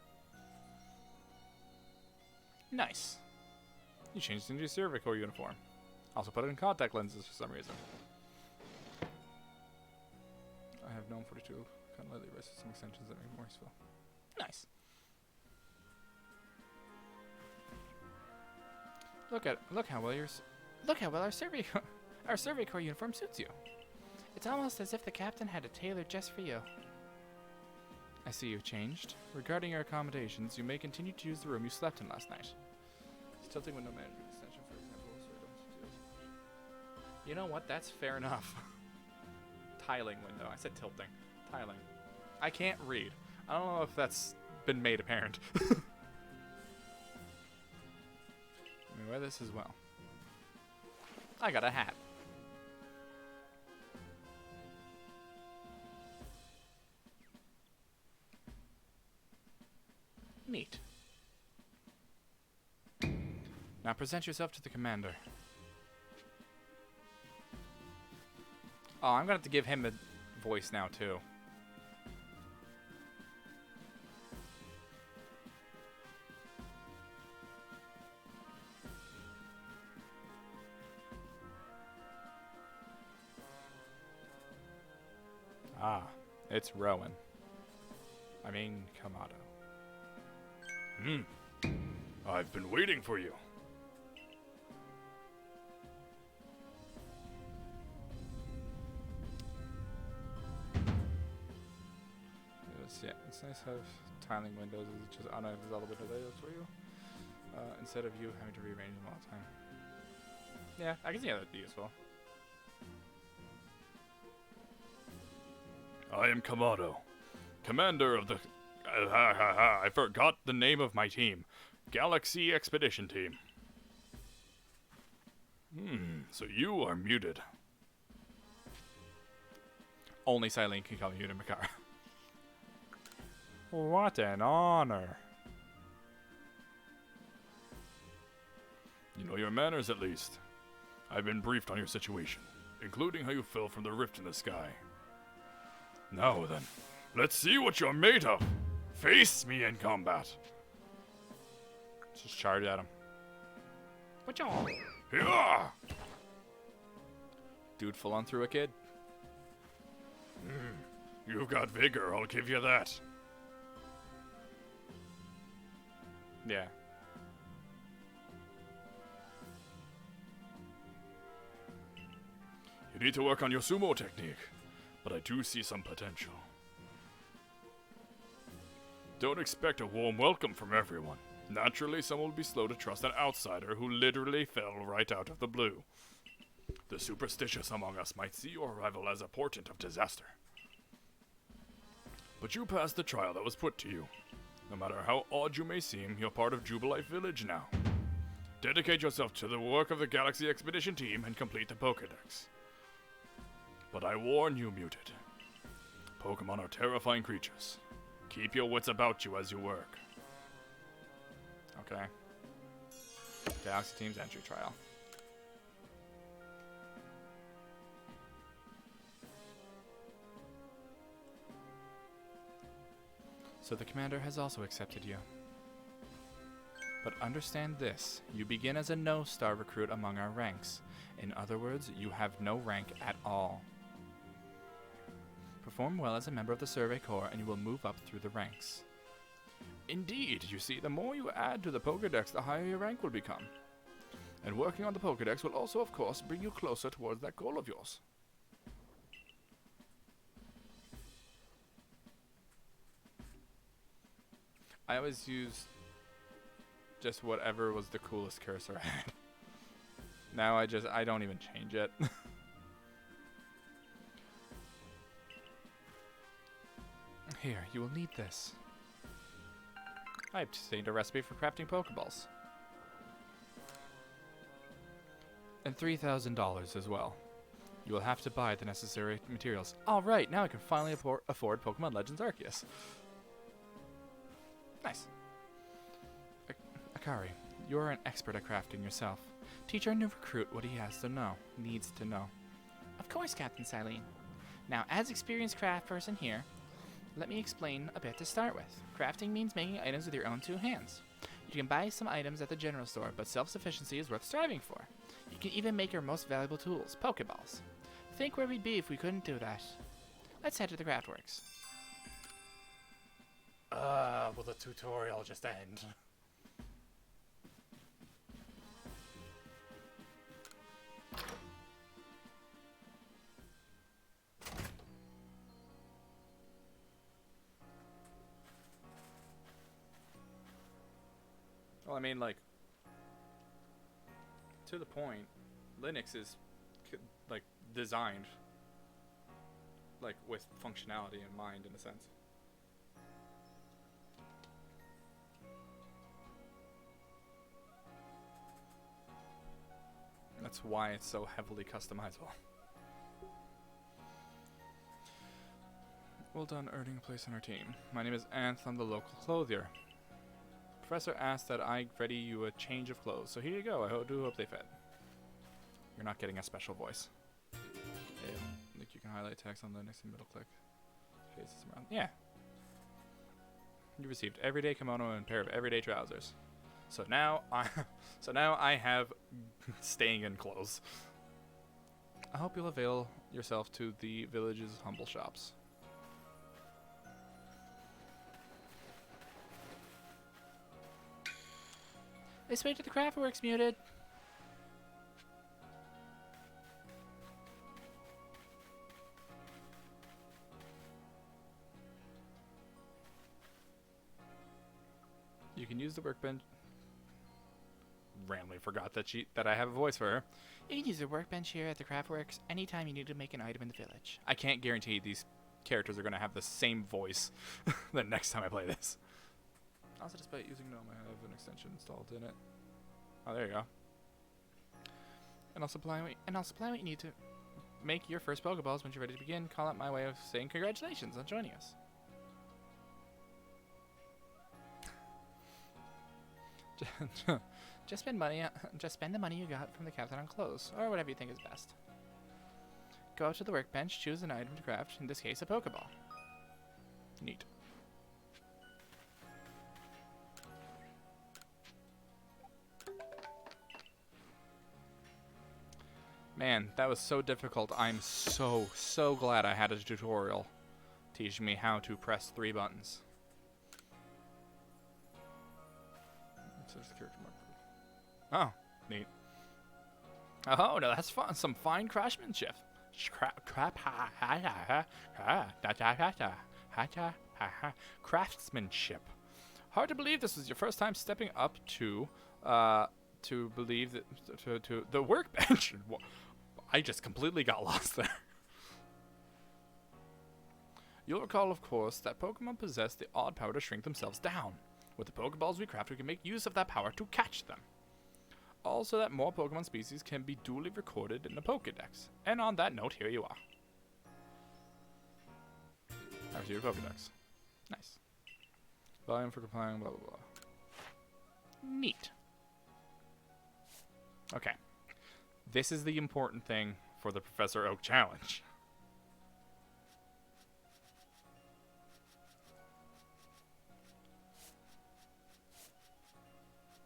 Nice. You changed into your Survey Corps uniform. Also put it in contact lenses for some reason. I have GNOME 42. Kind of lightly rested some extensions that make more useful. Nice. Look how well our
Our Survey Corps uniform suits you. It's almost as if the captain had it tailored just for you.
I see you've changed. Regarding your accommodations, you may continue to use the room you slept in last night. Tilting window management extension, for example. So I don't
You know what? That's fair enough. Tiling window. I said tilting. Tiling. I can't read. I don't know if that's been made apparent. Let me wear this as well. I got a hat. Neat. Now present yourself to the commander. Oh, I'm gonna have to give him a voice now too. Ah, it's Rowan. I mean, Kamado.
I've been waiting for you.
Yeah, it's nice to have tiling windows. It's just on all the window layouts for you. Instead of you having to rearrange them all the time. Yeah, I can see how that'd be useful.
I am Kamado, commander of the... I forgot the name of my team. Galaxy Expedition Team. So you are muted.
Only Silene can call you to Makara. What an honor.
You know your manners at least. I've been briefed on your situation, including how you fell from the rift in the sky. Now then, let's see what you're made of. Face me in combat.
Just charge at him.
What y'all?
Yeah!
Dude full on through a kid.
You've got vigor, I'll give you that.
Yeah.
You need to work on your sumo technique, but I do see some potential. Don't expect a warm welcome from everyone. Naturally, some will be slow to trust an outsider who literally fell right out of the blue. The superstitious among us might see your arrival as a portent of disaster. But you passed the trial that was put to you. No matter how odd you may seem, you're part of Jubilife Village now. Dedicate yourself to the work of the Galaxy Expedition Team and complete the Pokédex. But I warn you, Muted. Pokémon are terrifying creatures. Keep your wits about you as you work.
Okay. Galaxy Team's entry trial. So the commander has also accepted you. But understand this, you begin as a no-star recruit among our ranks. In other words, you have no rank at all. Perform well as a member of the Survey Corps and you will move up through the ranks. Indeed, you see, the more you add to the Pokédex, the higher your rank will become. And working on the Pokédex will also, of course, bring you closer towards that goal of yours. I always used just whatever was the coolest cursor I had. Now I don't even change it. Here, you will need this. I obtained a recipe for crafting Pokeballs. And $3,000 as well. You will have to buy the necessary materials. Alright, now I can finally afford Pokemon Legends Arceus. Nice. Akari, you are an expert at crafting yourself. Teach our new recruit what he has to know, needs to know.
Of course, Captain Silene. Now, as experienced craft person here, let me explain a bit to start with. Crafting means making items with your own two hands. You can buy some items at the general store, but self-sufficiency is worth striving for. You can even make your most valuable tools, Pokeballs. Think where we'd be if we couldn't do that. Let's head to the Craftworks.
Will the tutorial just end? Well, I mean, like, to the point, Linux is, like, designed, like, with functionality in mind, in a sense. That's why it's so heavily customizable. Well done earning a place on our team. My name is Anth, I'm the local clothier. Professor asked that I ready you a change of clothes, so here you go. I do hope they fit. You're not getting a special voice. Yeah, like you can highlight text on Linux and middle click. Faces around. Yeah. You received everyday kimono and a pair of everyday trousers. So now I have staying in clothes. I hope you'll avail yourself to the village's humble shops.
This way to the Craftworks, muted.
You can use the workbench. Randomly forgot that I have a voice for her.
You can use the workbench here at the Craftworks anytime you need to make an item in the village.
I can't guarantee these characters are going to have the same voice the next time I play this. Also, despite using GNOME, I have an extension installed in it. Oh, there you go.
And I'll supply what you need to make your first Pokeballs. When you're ready to begin, call out my way of saying congratulations on joining us. Just spend the money you got from the captain on clothes, or whatever you think is best. Go out to the workbench, choose an item to craft, in this case a Pokeball.
Neat. Man, that was so difficult. I'm so glad I had a tutorial teaching me how to press 3 buttons. It says the character mark. Oh, neat. Oh, no, that's fun. Some fine craftsmanship. Craftsmanship. Hard to believe this was your first time stepping up to believe that to the workbench. I just completely got lost there. You'll recall, of course, that Pokemon possess the odd power to shrink themselves down. With the Pokeballs we craft, we can make use of that power to catch them. Also, that more Pokemon species can be duly recorded in the Pokédex. And on that note, here you are. I received a Pokédex. Nice. Volume for complying, blah, blah, blah.
Neat.
Okay. This is the important thing for the Professor Oak challenge.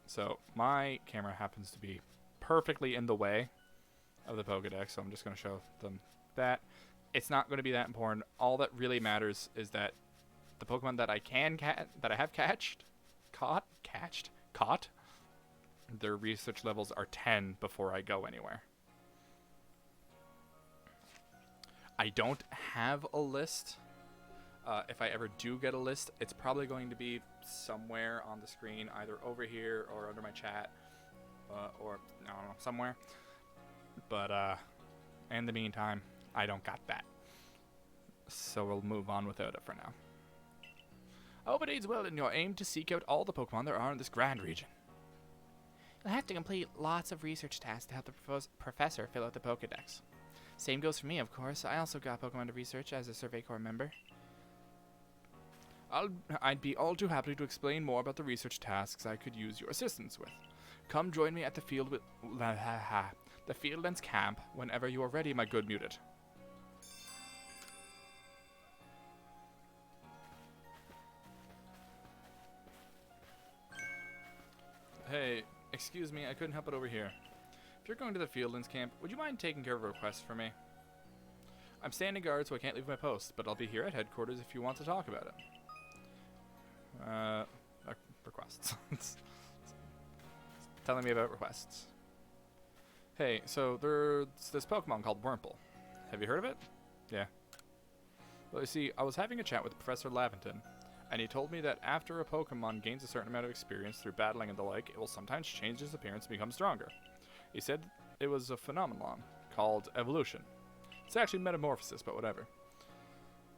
So, my camera happens to be perfectly in the way of the Pokédex, so I'm just going to show them that. It's not going to be that important. All that really matters is that the Pokemon that I have caught, their research levels are 10 before I go anywhere. I don't have a list. If I ever do get a list, it's probably going to be somewhere on the screen, either over here or under my chat, or I don't know, somewhere. But in the meantime, I don't got that. So we'll move on without it for now. I hope it aids well in your aim to seek out all the Pokemon there are in this grand region.
You'll have to complete lots of research tasks to help the professor fill out the Pokédex. Same goes for me, of course. I also got Pokemon to research as a Survey Corps member. I'd be all too happy to explain more about the research tasks I could use your assistance with. Come join me at the Fieldlands camp whenever you are ready, my good muted. Hey, excuse me, I couldn't help it over here. If you're going to the Fieldlands camp, would you mind taking care of a request for me? I'm standing guard, so I can't leave my post, but I'll be here at headquarters if you want to talk about it. Requests. It's telling me about requests. Hey, so there's this Pokemon called Wurmple. Have you heard of it? Yeah. Well, you see, I was having a chat with Professor Laventon,
And he told me that after a Pokemon gains a certain amount of experience through battling and the like, it will sometimes change its appearance and become stronger. He said it was a phenomenon called evolution. It's actually metamorphosis, but whatever.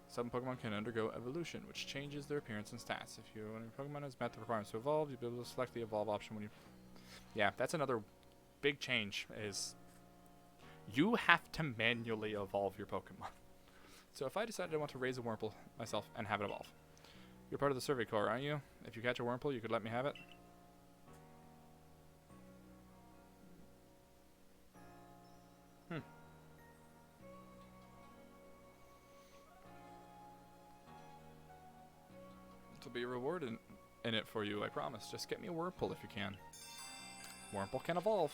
Some Pokemon can undergo evolution, which changes their appearance and stats. If when your Pokemon has met the requirements to evolve, you'll be able to select the evolve option when you... Yeah, that's another big change, is you have to manually evolve your Pokemon. So if I decided I want to raise a Wurmple myself and have it evolve. You're part of the Survey Corps, aren't you? If you catch a Wurmple, you could let me have it? There'll be a reward in it for you, I promise. Just get me a Wurmple if you can. Wurmple can evolve.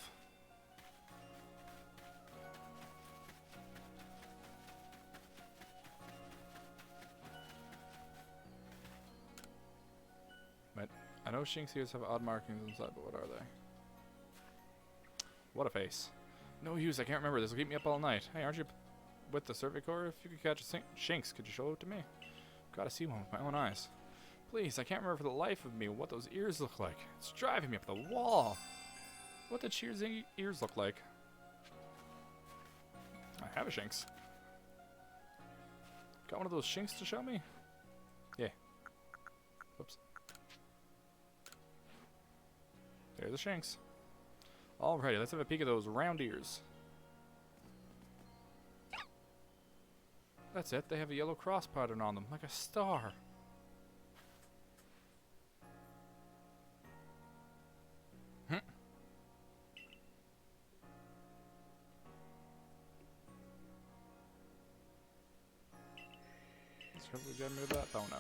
But I know Shinx ears have odd markings inside, but what are they? What a face. No use, I can't remember. This will keep me up all night. Hey, aren't you with the Survey Corps? If you could catch a Shinx, could you show it to me? Gotta see one with my own eyes. Please, I can't remember for the life of me what those ears look like. It's driving me up the wall. What did Shear's ears look like? I have a Shinx. Got one of those Shinx to show me? Yeah. Whoops. There's a Shinx. Alrighty, let's have a peek at those round ears. That's it, they have a yellow cross pattern on them, like a star. Get me that? Oh no.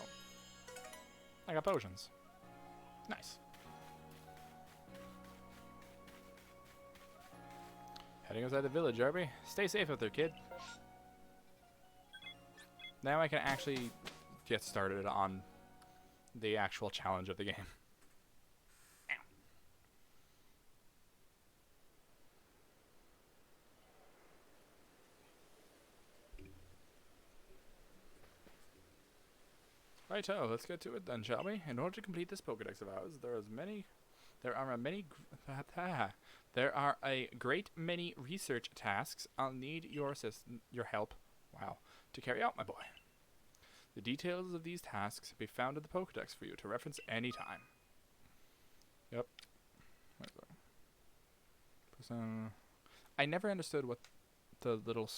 I got potions. Nice. Heading outside the village, are we? Stay safe out there, kid. Now I can actually get started on the actual challenge of the game. Righto, let's get to it then, shall we? In order to complete this Pokédex of ours, there are a great many research tasks. I'll need your help, to carry out, my boy. The details of these tasks be found in the Pokédex for you to reference any time. Yep. I never understood what the little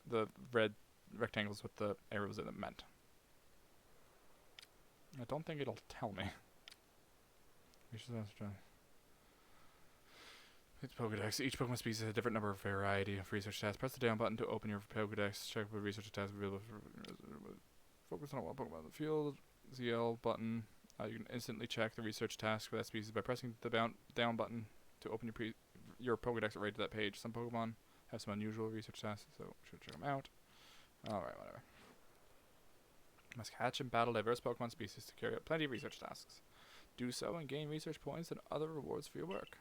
the red rectangles with the arrows in them meant. I don't think it'll tell me. It's Pokédex. Each Pokemon species has a different number of variety of research tasks. Press the down button to open your Pokédex. Check what research tasks will be able to focus on one Pokemon in the field. ZL button. You can instantly check the research task for that species by pressing the down button to open your Pokédex right to that page. Some Pokemon have some unusual research tasks, so we should check them out. Alright, whatever. Must catch and battle diverse Pokemon species to carry out plenty of research tasks. Do so and gain research points and other rewards for your work.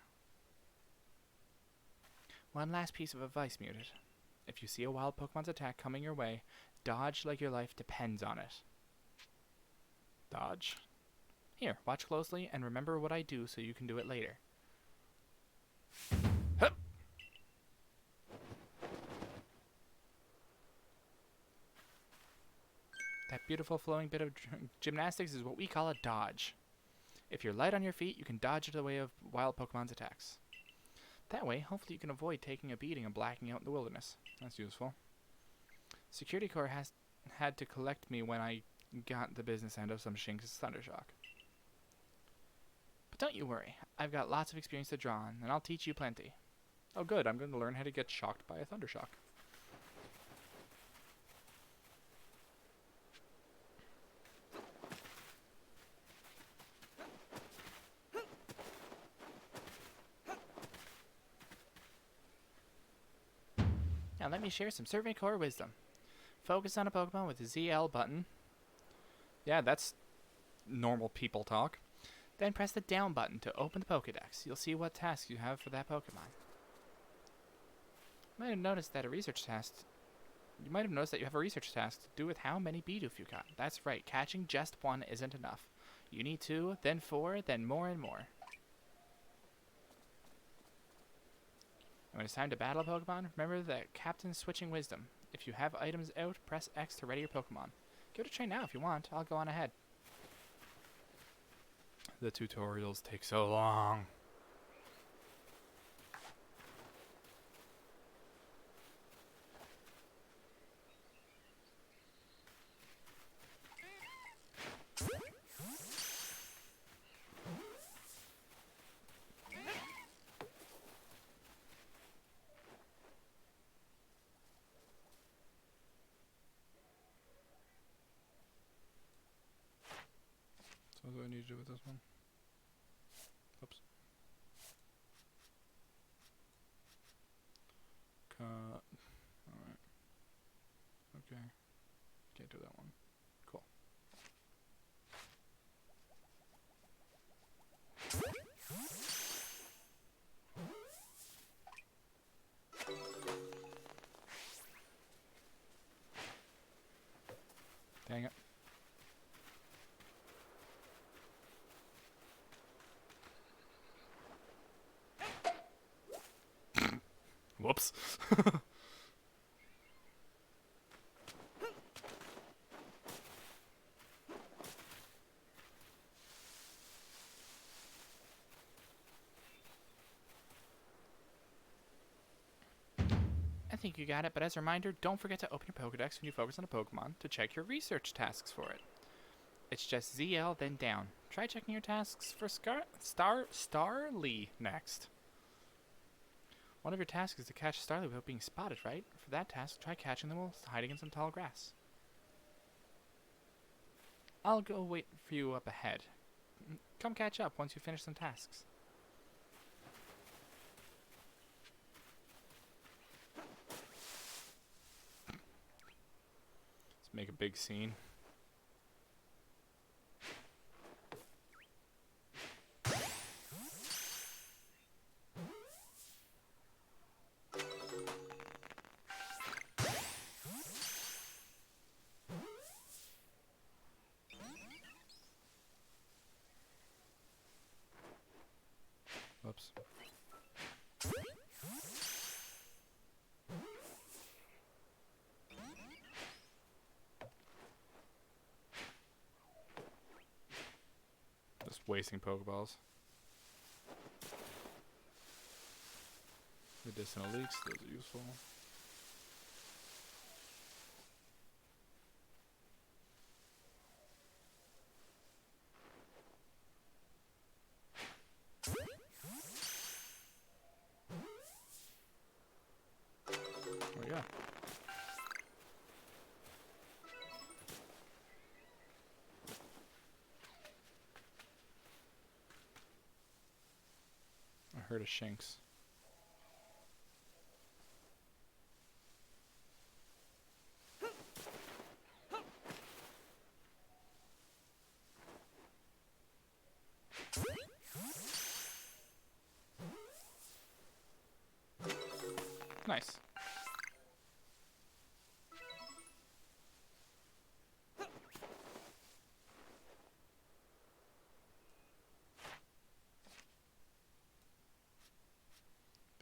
One last piece of advice, Muted. If you see a wild Pokemon's attack coming your way, dodge like your life depends on it.
Dodge?
Here, watch closely and remember what I do so you can do it later.
Hup!
That beautiful flowing bit of gymnastics is what we call a dodge. If you're light on your feet, you can dodge the way of wild Pokemon's attacks. That way, hopefully you can avoid taking a beating and blacking out in the wilderness.
That's useful.
Security Corps had to collect me when I got the business end of some Shinx's Thundershock. But don't you worry, I've got lots of experience to draw on, and I'll teach you plenty.
Oh good, I'm going to learn how to get shocked by a Thundershock.
Now let me share some Survey Corps wisdom. Focus on a Pokemon with the ZL button.
Yeah, that's normal people talk.
Then press the down button to open the Pokédex. You'll see what tasks you have for that Pokemon. You might have noticed that a research task You might have noticed that you have a research task to do with how many Bidoof you got. That's right, catching just one isn't enough. You need 2, then 4, then more and more. And when it's time to battle a Pokemon, remember that Captain's switching wisdom. If you have items out, press X to ready your Pokemon. Give it a try now if you want. I'll go on ahead.
The tutorials take so long. So what do I need to do with this one? Oops. Alright. Okay. Can't do that one. Cool. Dang it. Whoops.
I think you got it, but as a reminder, don't forget to open your Pokedex when you focus on a Pokemon to check your research tasks for it. It's just ZL, then down. Try checking your tasks for Starly next. One of your tasks is to catch Starly without being spotted, right? For that task, try catching them while hiding in some tall grass. I'll go wait for you up ahead. Come catch up once you finish some tasks.
Let's make a big scene. Whoops. Just wasting Pokeballs. Medicinal leaks, those are useful. There we go. I heard a Shinx. Nice.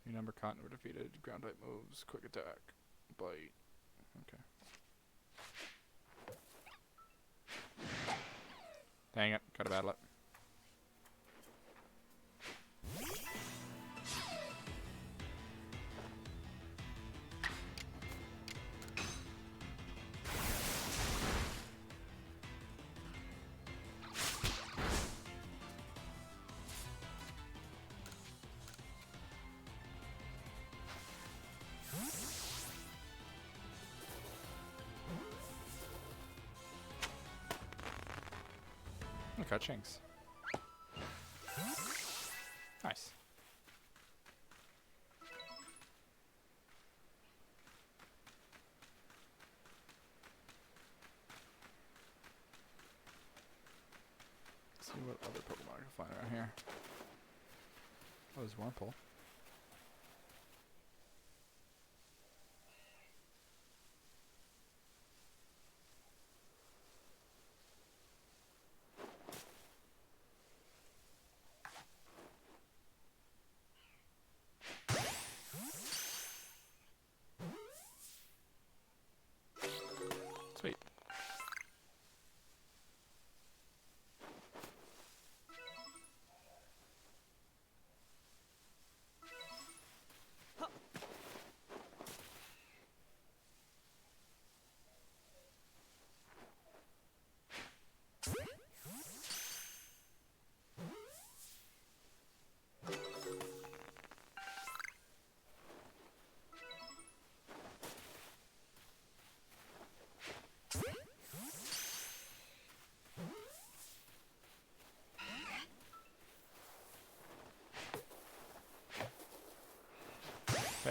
Your number cotton were defeated. Ground type moves. Quick attack. Bite. Okay. Dang it. Gotta battle it. I got Shinx. Nice. Let's see what other Pokemon I can find around here. Oh, there's Wurmple.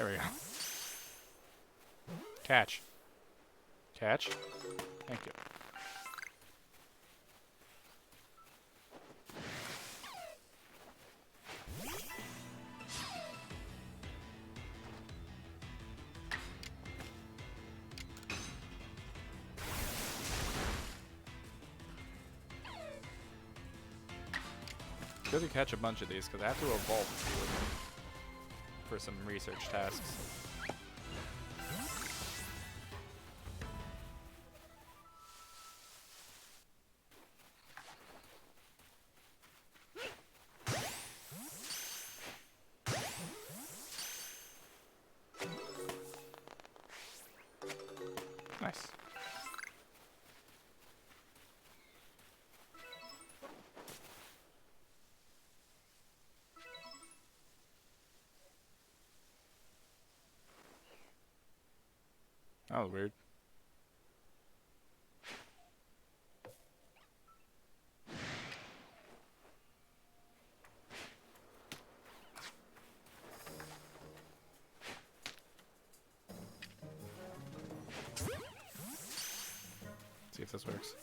There we go. Catch. Catch. Thank you. Good to catch a bunch of these because I have to evolve a few of them for some research tasks. Nice. That was weird. See if this works.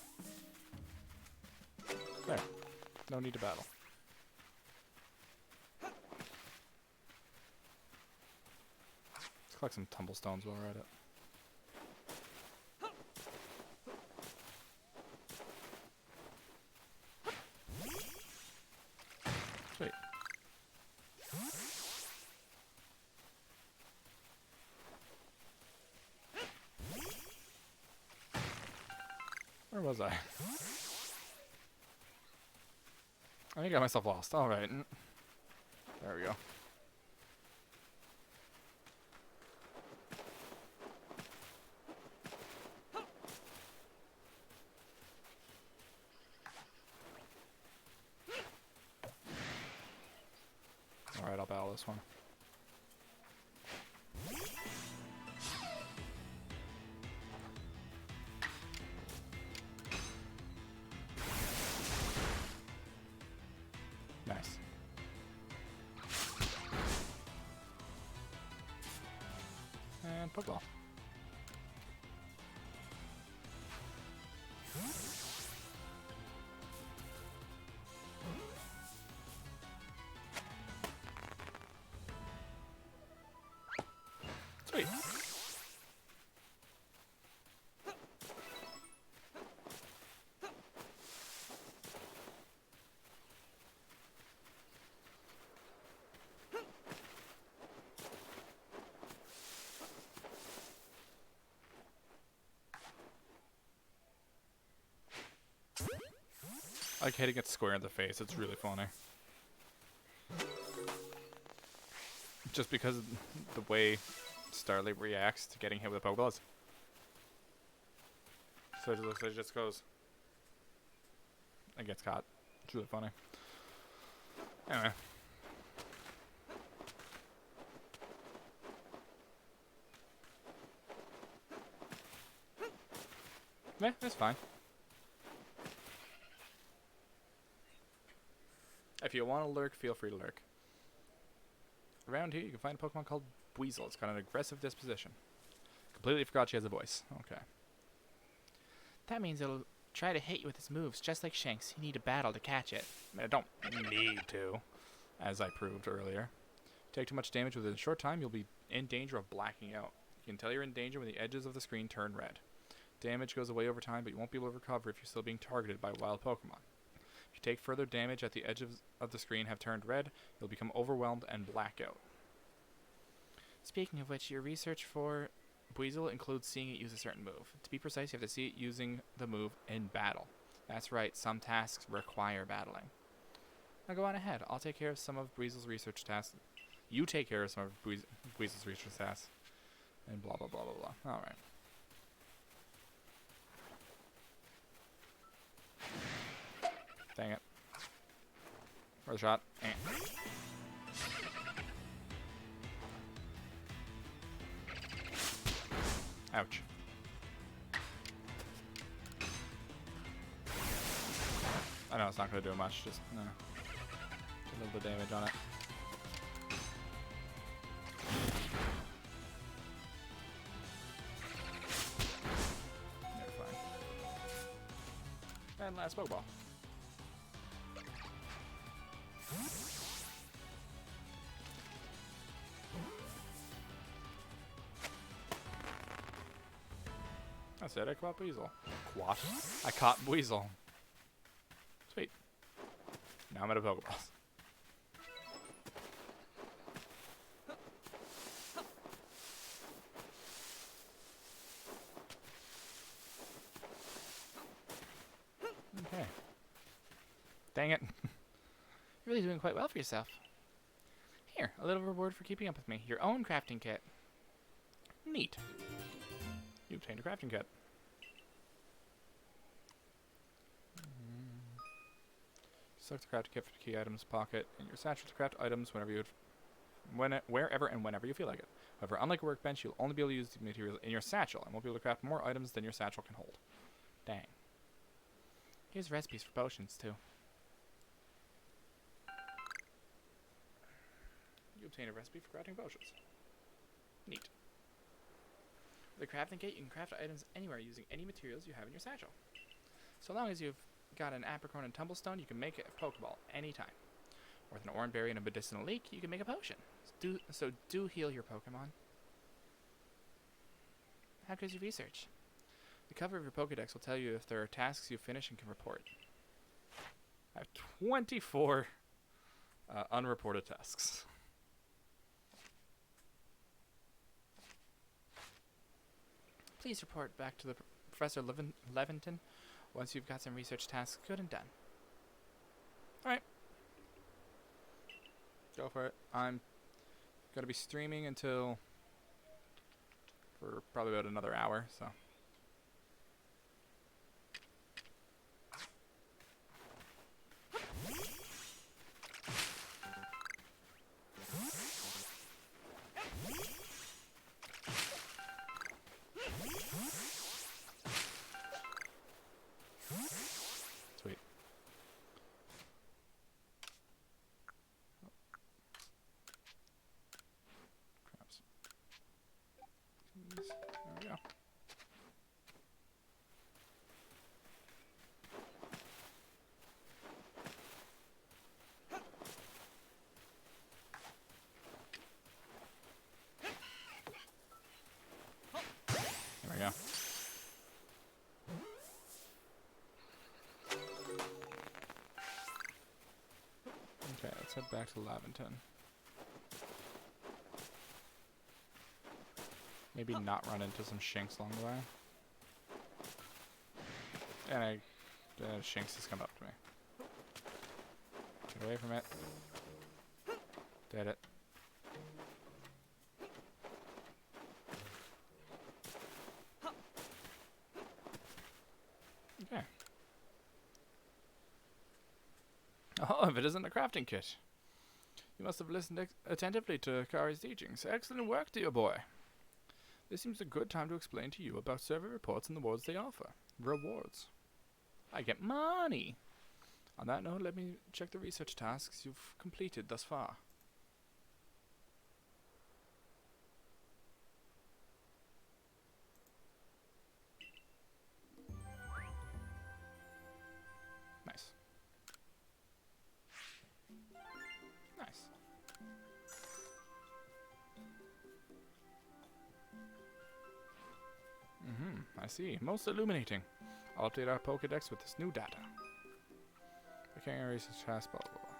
There. No need to battle. Let's collect some tumblestones while we're at it. Sweet. Where was I? I think I got myself lost. Alright. There we go. Alright, I'll battle this one. Nice. And Pokeball. Sweet. I like hitting it square in the face. It's really funny. Just because of the way Starlight reacts to getting hit with Pokeballs. So it looks like it just goes and gets caught. It's really funny. Anyway. Yeah, that's fine. If you want to lurk, feel free to lurk. Around here, you can find a Pokemon called Weasel. It's got an aggressive disposition. Completely forgot she has a voice. Okay.
That means it'll try to hit you with its moves, just like Shanks. You need a battle to catch it.
I mean, I don't need to, as I proved earlier. Take too much damage within a short time, you'll be in danger of blacking out. You can tell you're in danger when the edges of the screen turn red. Damage goes away over time, but you won't be able to recover if you're still being targeted by wild Pokemon. If you take further damage at the edges of the screen have turned red, you'll become overwhelmed and black out.
Speaking of which, your research for Weasel includes seeing it use a certain move. To be precise, you have to see it using the move in battle. That's right, some tasks require battling. Now go on ahead. I'll take care of some of Weasel's research tasks. You take care of some of Weasel's research tasks. And blah, blah, blah, blah, blah. Alright. Dang it. Where's the shot? Ouch. I know it's not going to do much, just no. A little bit of damage on it.
And last Pokeball. That's it, I caught Weasel. I caught Weasel. Sweet. Now I'm out of Pokeballs. Okay. Dang it.
You're really doing quite well for yourself. Here, a little reward for keeping up with me. Your own crafting kit.
Neat. You obtained a crafting kit. Select the crafting kit for the key items pocket in your satchel to craft items wherever and whenever you feel like it. However, unlike a workbench, you'll only be able to use the materials in your satchel and won't be able to craft more items than your satchel can hold. Dang.
Here's recipes for potions, too.
You obtain a recipe for crafting potions. Neat.
With the crafting kit, you can craft items anywhere using any materials you have in your satchel. So long as you've got an apricorn and tumblestone, you can make a Pokeball anytime. Or with an orange berry and a medicinal leek, you can make a potion. So do heal your Pokemon. How goes your research? The cover of your Pokedex will tell you if there are tasks you finish and can report.
I have 24 unreported tasks.
Please report back to the Professor Laventon once you've got some research tasks good and done.
Alright. Go for it. I'm going to be streaming until for probably about another hour, so. Sweet. Traps. There we go. There we go. Okay, let's head back to Laventon. Maybe not run into some Shinx along the way. And Shinx has come up to me. Get away from it. Did it. Okay. Oh, if it isn't a crafting kit. You must have listened attentively to Kari's teachings. Excellent work, dear boy. This seems a good time to explain to you about survey reports and the rewards they offer. Rewards. I get money! On that note, let me check the research tasks you've completed thus far. Nice. Nice. I see. Most illuminating. I'll update our Pokedex with this new data. I can't erase this task, blah, blah, blah.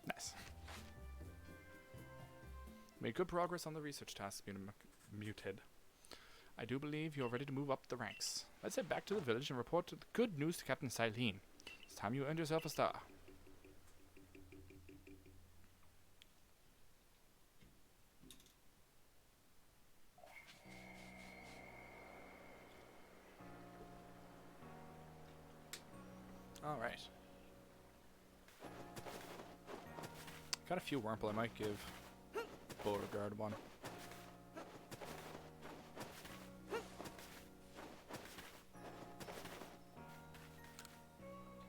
Nice. Made good progress on the research tasks being muted. I do believe you're ready to move up the ranks. Let's head back to the village and report the good news to Captain Silene. It's time you earned yourself a star. Alright. Got a few Wurmple I might give Beauregard one.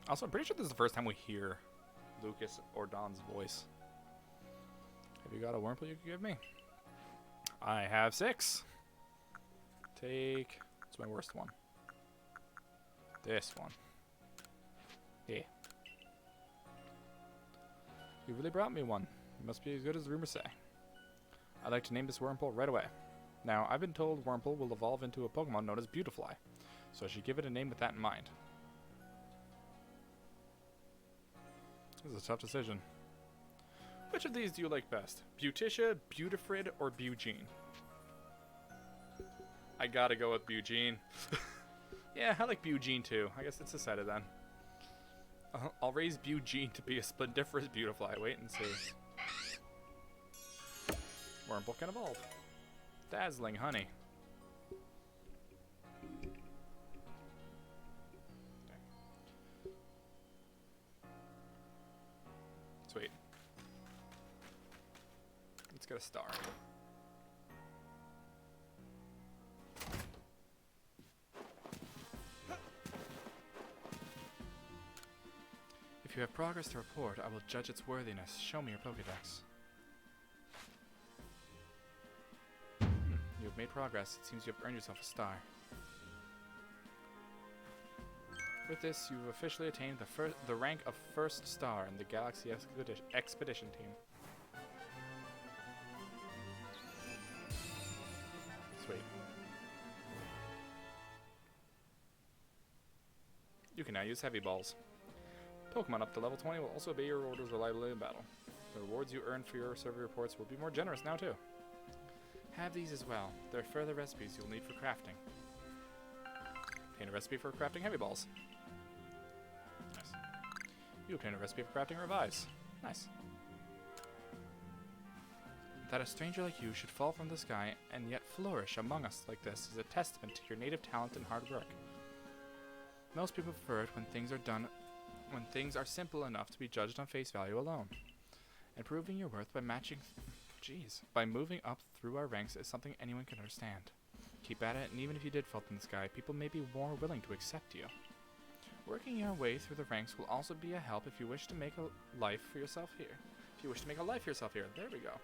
Also, I'm pretty sure this is the first time we hear Lucas or Don's voice. Have you got a Wurmple you could give me? I have 6. Take... What's my worst one? This one. Yeah. You really brought me one. It must be as good as the rumors say. I'd like to name this Wurmple right away. Now, I've been told Wurmple will evolve into a Pokemon known as Beautifly, so I should give it a name with that in mind. This is a tough decision. Which of these do you like best? Beauticia, Beautifrid, or Bugene? I gotta go with Bugene. Yeah, I like Bugene too. I guess it's decided then. I'll raise Bugene to be a splendiferous Beautifly. Wait and see. Wurmple can evolve. Dazzling honey. Sweet. Let's get a star. If you have progress to report, I will judge its worthiness. Show me your Pokédex. You have made progress. It seems you have earned yourself a star. With this, you've officially attained the rank of first star in the Galaxy Expedition team. Sweet. You can now use Heavy Balls. Pokemon up to level 20 will also obey your orders reliably in battle. The rewards you earn for your survey reports will be more generous now too. Have these as well. There are further recipes you'll need for crafting. Obtain a recipe for crafting Heavy Balls. Nice. You obtain a recipe for crafting Revise. Nice. That a stranger like you should fall from the sky and yet flourish among us like this is a testament to your native talent and hard work. Most people prefer it when things are simple enough to be judged on face value alone. And proving your worth by by moving up through our ranks is something anyone can understand. Keep at it, and even if you did fall from the sky, people may be more willing to accept you. Working your way through the ranks will also be a help if you wish to make a life for yourself here. There we go.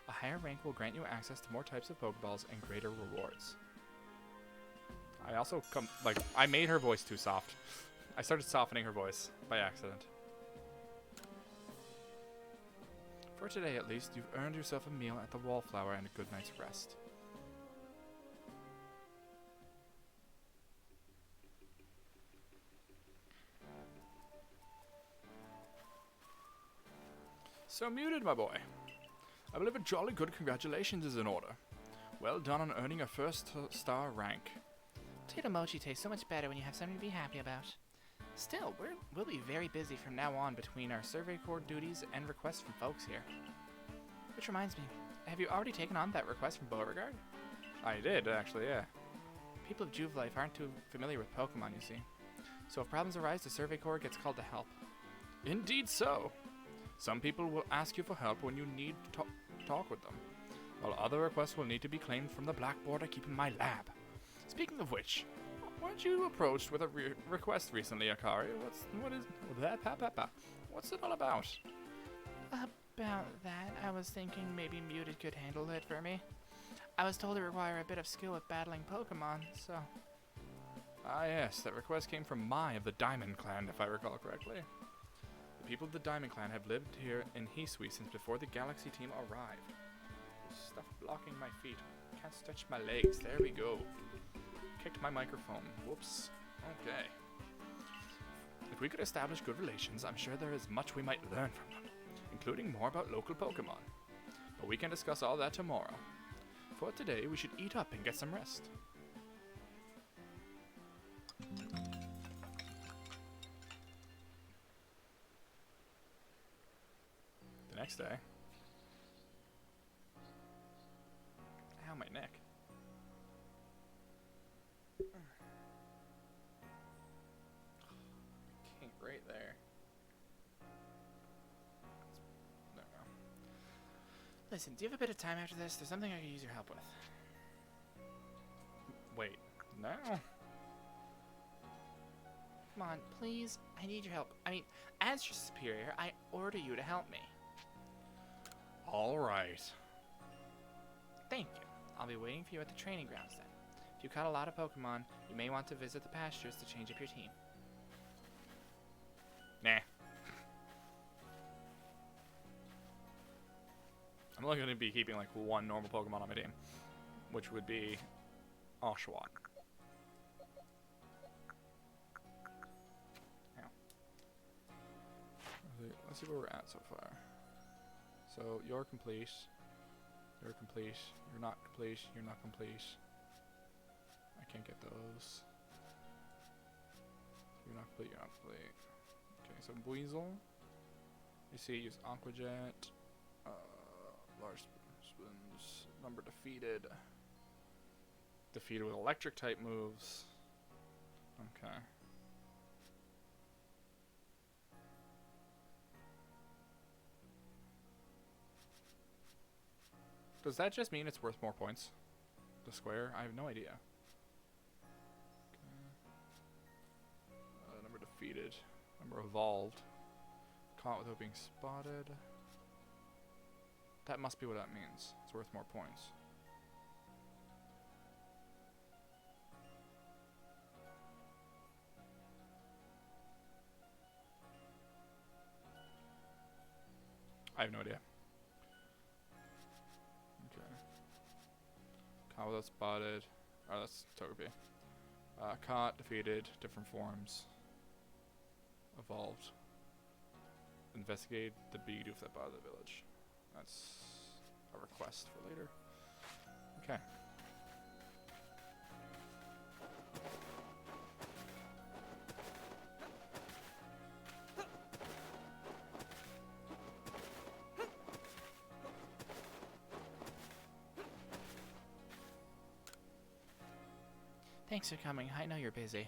A higher rank will grant you access to more types of Pokeballs and greater rewards. I also I made her voice too soft. I started softening her voice by accident. For today, at least, you've earned yourself a meal at the Wallflower and a good night's rest. So muted, my boy. I believe a jolly good congratulations is in order. Well done on earning a first star rank.
Potato mochi tastes so much better when you have something to be happy about. Still, we'll be very busy from now on between our Survey Corps duties and requests from folks here. Which reminds me, have you already taken on that request from Beauregard?
I did, actually, yeah.
People of Juve-Life aren't too familiar with Pokemon, you see. So if problems arise, the Survey Corps gets called to help.
Indeed so. Some people will ask you for help when you need to talk with them, while other requests will need to be claimed from the blackboard I keep in my lab. Speaking of which, weren't you approached with a request recently, Akari? What's it all about?
About that, I was thinking maybe Muted could handle it for me. I was told it required a bit of skill with battling Pokemon, so...
Ah yes, that request came from Mai of the Diamond Clan, if I recall correctly. The people of the Diamond Clan have lived here in Hisui since before the Galaxy team arrived. There's stuff blocking my feet. Can't stretch my legs. There we go. Kicked my microphone. Whoops. Okay. If we could establish good relations, I'm sure there is much we might learn from them, including more about local Pokemon. But we can discuss all that tomorrow. For today, we should eat up and get some rest. The next day. Ow, my neck. Kink right there. There we go.
Listen, do you have a bit of time after this? There's something I could use your help with.
Wait, now?
Come on, please. I need your help. I mean, as your superior, I order you to help me.
All right.
Thank you. I'll be waiting for you at the training grounds then. If you caught a lot of Pokemon, you may want to visit the pastures to change up your team.
Nah. I'm only going to be keeping like one normal Pokemon on my team, which would be Oshawott. Yeah. Let's see where we're at so far. So you're complete. You're complete. You're not complete. You're not complete. I can't get those. You're not complete. You're not complete. Okay, so Weasel. You see, use Aquajet. Large spins. Number defeated. Defeated with electric type moves. Okay. Does that just mean it's worth more points? The square? I have no idea. Okay. Number defeated. Number evolved. Caught without being spotted. That must be what that means. It's worth more points. I have no idea. Okay. Caught without spotted. Oh, that's Togepi. Caught, defeated, different forms. Evolved. Investigate the Bidoof that bothered the village. That's a request for later. Okay.
Thanks for coming. I know you're busy.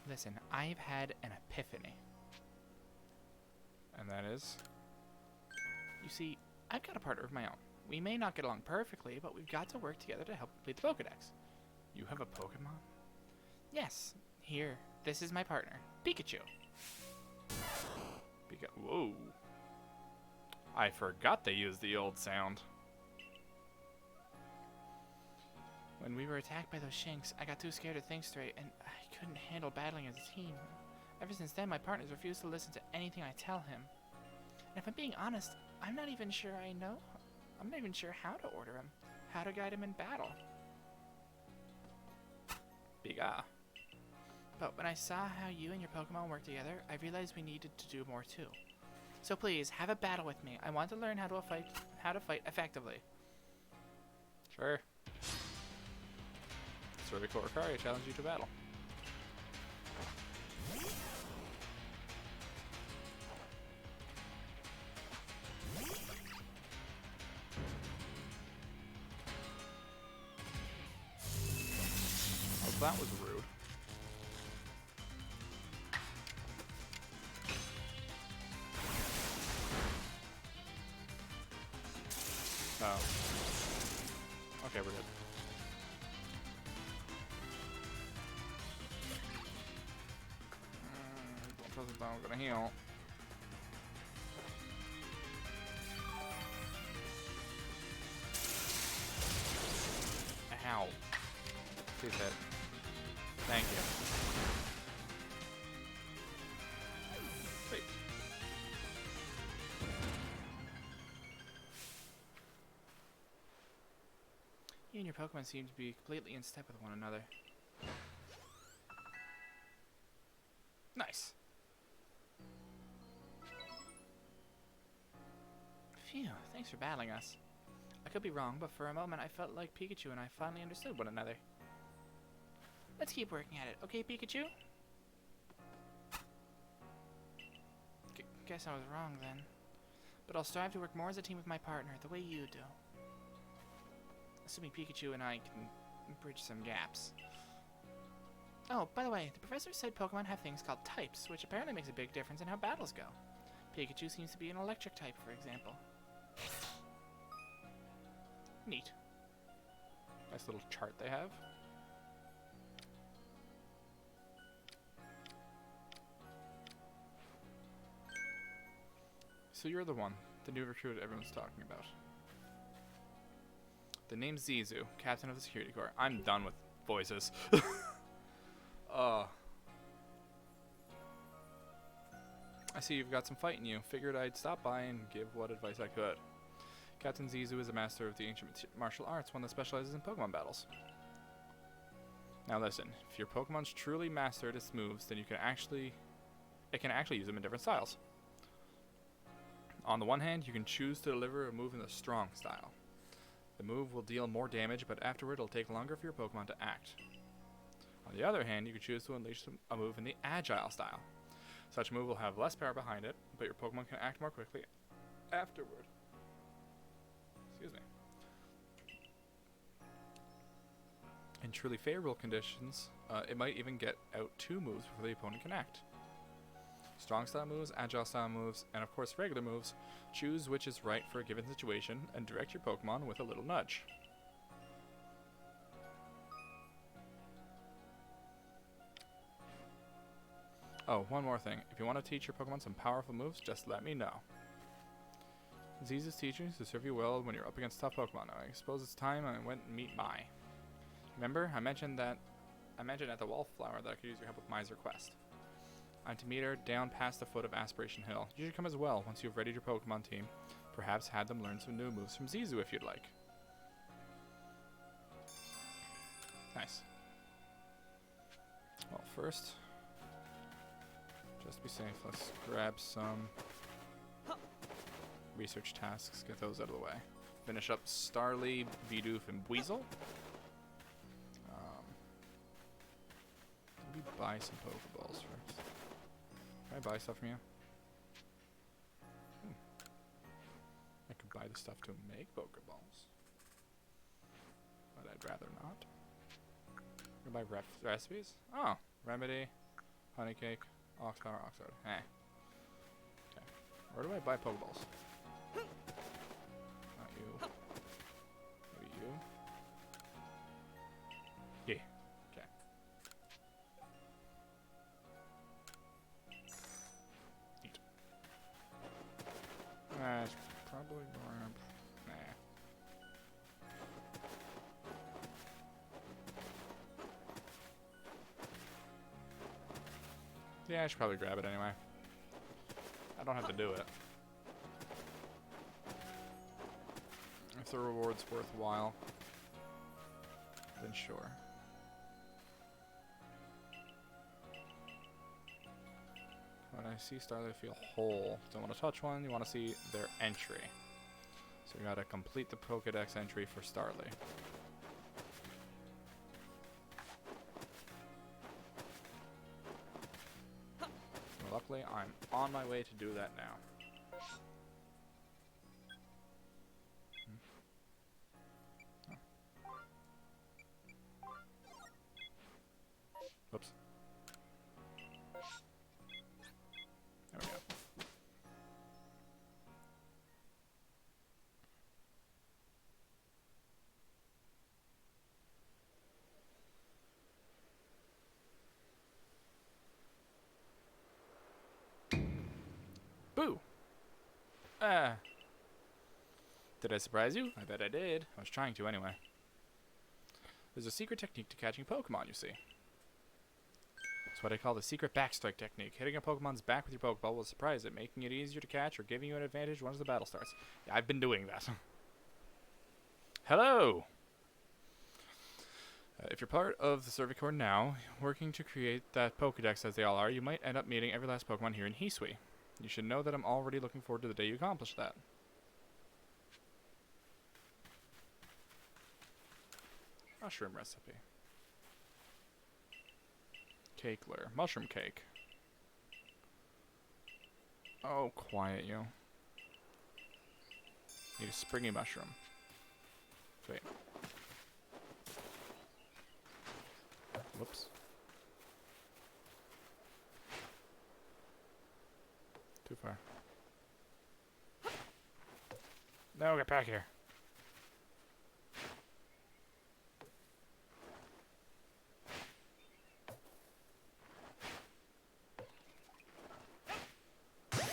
Listen, I've had an epiphany.
And that is?
You see, I've got a partner of my own. We may not get along perfectly, but we've got to work together to help complete the Pokedex.
You have a Pokemon?
Yes, here. This is my partner, Pikachu.
Whoa. I forgot they used the old sound.
When we were attacked by those Shinx, I got too scared to think straight, and I couldn't handle battling as a team. Ever since then, my partners refuse to listen to anything I tell him. And if I'm being honest, I'm not even sure I'm not even sure how to order him, how to guide him in battle.
Biga.
But when I saw how you and your Pokemon work together, I realized we needed to do more too. So please, have a battle with me. I want to learn how to fight effectively.
Sure. Cervical Ricari, I challenge you to battle. Oh, that was rude. Oh. Okay, we're good. I'm gonna heal. Ow. Please hit. Thank you. Wait.
You and your Pokemon seem to be completely in step with one another.
Nice.
Phew, thanks for battling us. I could be wrong, but for a moment I felt like Pikachu and I finally understood one another. Let's keep working at it, okay, Pikachu? Guess I was wrong then. But I'll strive to work more as a team with my partner, the way you do. Assuming Pikachu and I can bridge some gaps. Oh, by the way, the professor said Pokemon have things called types, which apparently makes a big difference in how battles go. Pikachu seems to be an electric type, for example. Neat.
Nice little chart they have. So you're the one, the new recruit everyone's talking about. The name's Zizu, captain of the security corps. I'm done with voices. I see you've got some fight in you. Figured I'd stop by and give what advice I could. Captain Zizu is a master of the ancient martial arts, one that specializes in Pokemon battles. Now listen, if your Pokemon's truly mastered its moves, then it can actually use them in different styles. On the one hand, you can choose to deliver a move in the strong style. The move will deal more damage, but afterward it'll take longer for your Pokemon to act. On the other hand, you can choose to unleash a move in the agile style. Such move will have less power behind it, but your Pokemon can act more quickly afterward. Excuse me. In truly favorable conditions, it might even get out 2 moves before the opponent can act. Strong style moves, agile style moves, and of course regular moves. Choose which is right for a given situation and direct your Pokemon with a little nudge. Oh, one more thing. If you want to teach your Pokemon some powerful moves, just let me know. Zizu's teachings will serve you well when you're up against tough Pokemon. I suppose it's time I went and meet Mai. Remember, I mentioned at the Wallflower that I could use your help with Mai's request. I'm to meet her down past the foot of Aspiration Hill. You should come as well once you've readied your Pokemon team. Perhaps had them learn some new moves from Zizu if you'd like. Nice. Well, first, just to be safe, let's grab some research tasks, get those out of the way. Finish up Starly, Bidoof, and Weasel. Maybe buy some Pokeballs first. Can I buy stuff from you? I could buy the stuff to make Pokeballs. But I'd rather not. I'm gonna buy recipes? Oh, Remedy, Honey Cake, Ox Power, Oxide. Eh. Okay. Where do I buy Pokeballs? Not you. Maybe you? Yeah. Okay. Neat. It's probably grab. Nah. Yeah, I should probably grab it anyway. I don't have to do it. If the reward's worthwhile, then sure. When I see Starlight, I feel whole. Don't want to touch one, you want to see their entry. So we gotta complete the Pokedex entry for Starly. Well, luckily, I'm on my way to do that now. Oops. There we go. Boo! Did I surprise you? I bet I did. I was trying to anyway. There's a secret technique to catching Pokemon, you see. It's what I call the secret backstrike technique. Hitting a Pokemon's back with your Pokeball will surprise it, making it easier to catch or giving you an advantage once the battle starts. Yeah, I've been doing that. Hello! If you're part of the Survey Corps now, working to create that Pokedex as they all are, you might end up meeting every last Pokemon here in Hisui. You should know that I'm already looking forward to the day you accomplish that. Mushroom recipe. Cake layer. Mushroom cake. Oh, quiet you. Need a springy mushroom. Wait. Whoops. Too far. No, get back here.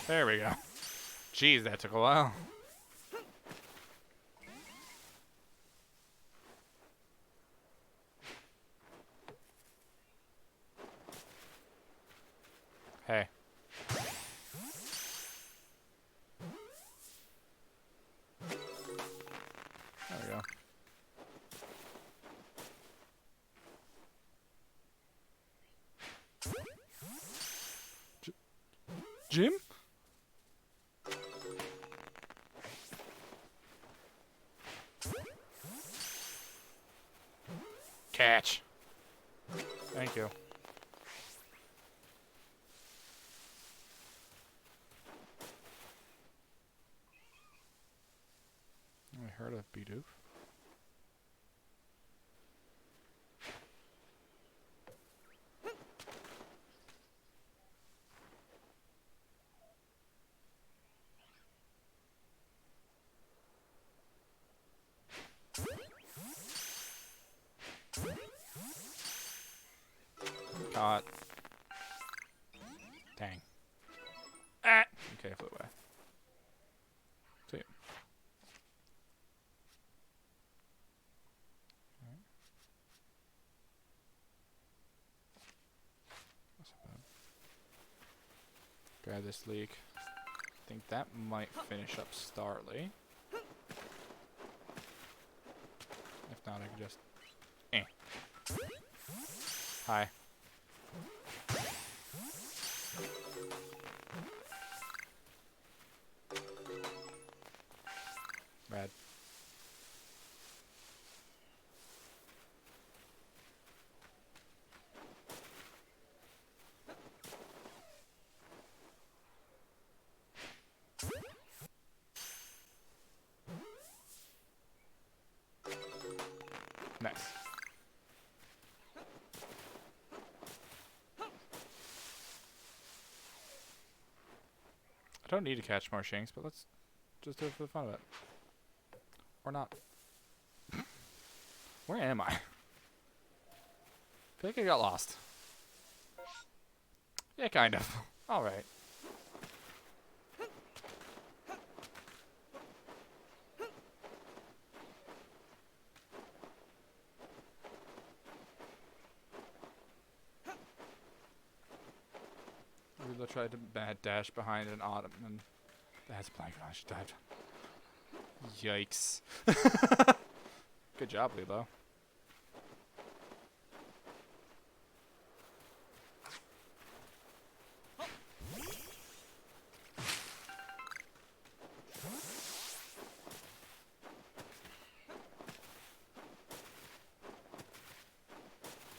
There we go. Jeez, that took a while. Hey. There we go. Jim? Catch. Thank you. I heard of Bidoof. Caught. Dang. Ah! Okay, I flew away. See. Grab this leak. I think that might finish up Starly. If not, I could just... Hi. Rad. Nice. I don't need to catch more shanks, but let's just do it for the fun of it. Or not. Where am I? I feel like I got lost. Yeah, kind of. Alright. Rula tried to dash behind an autumn, and that's blank. I should dive. Yikes. Good job, Lilo.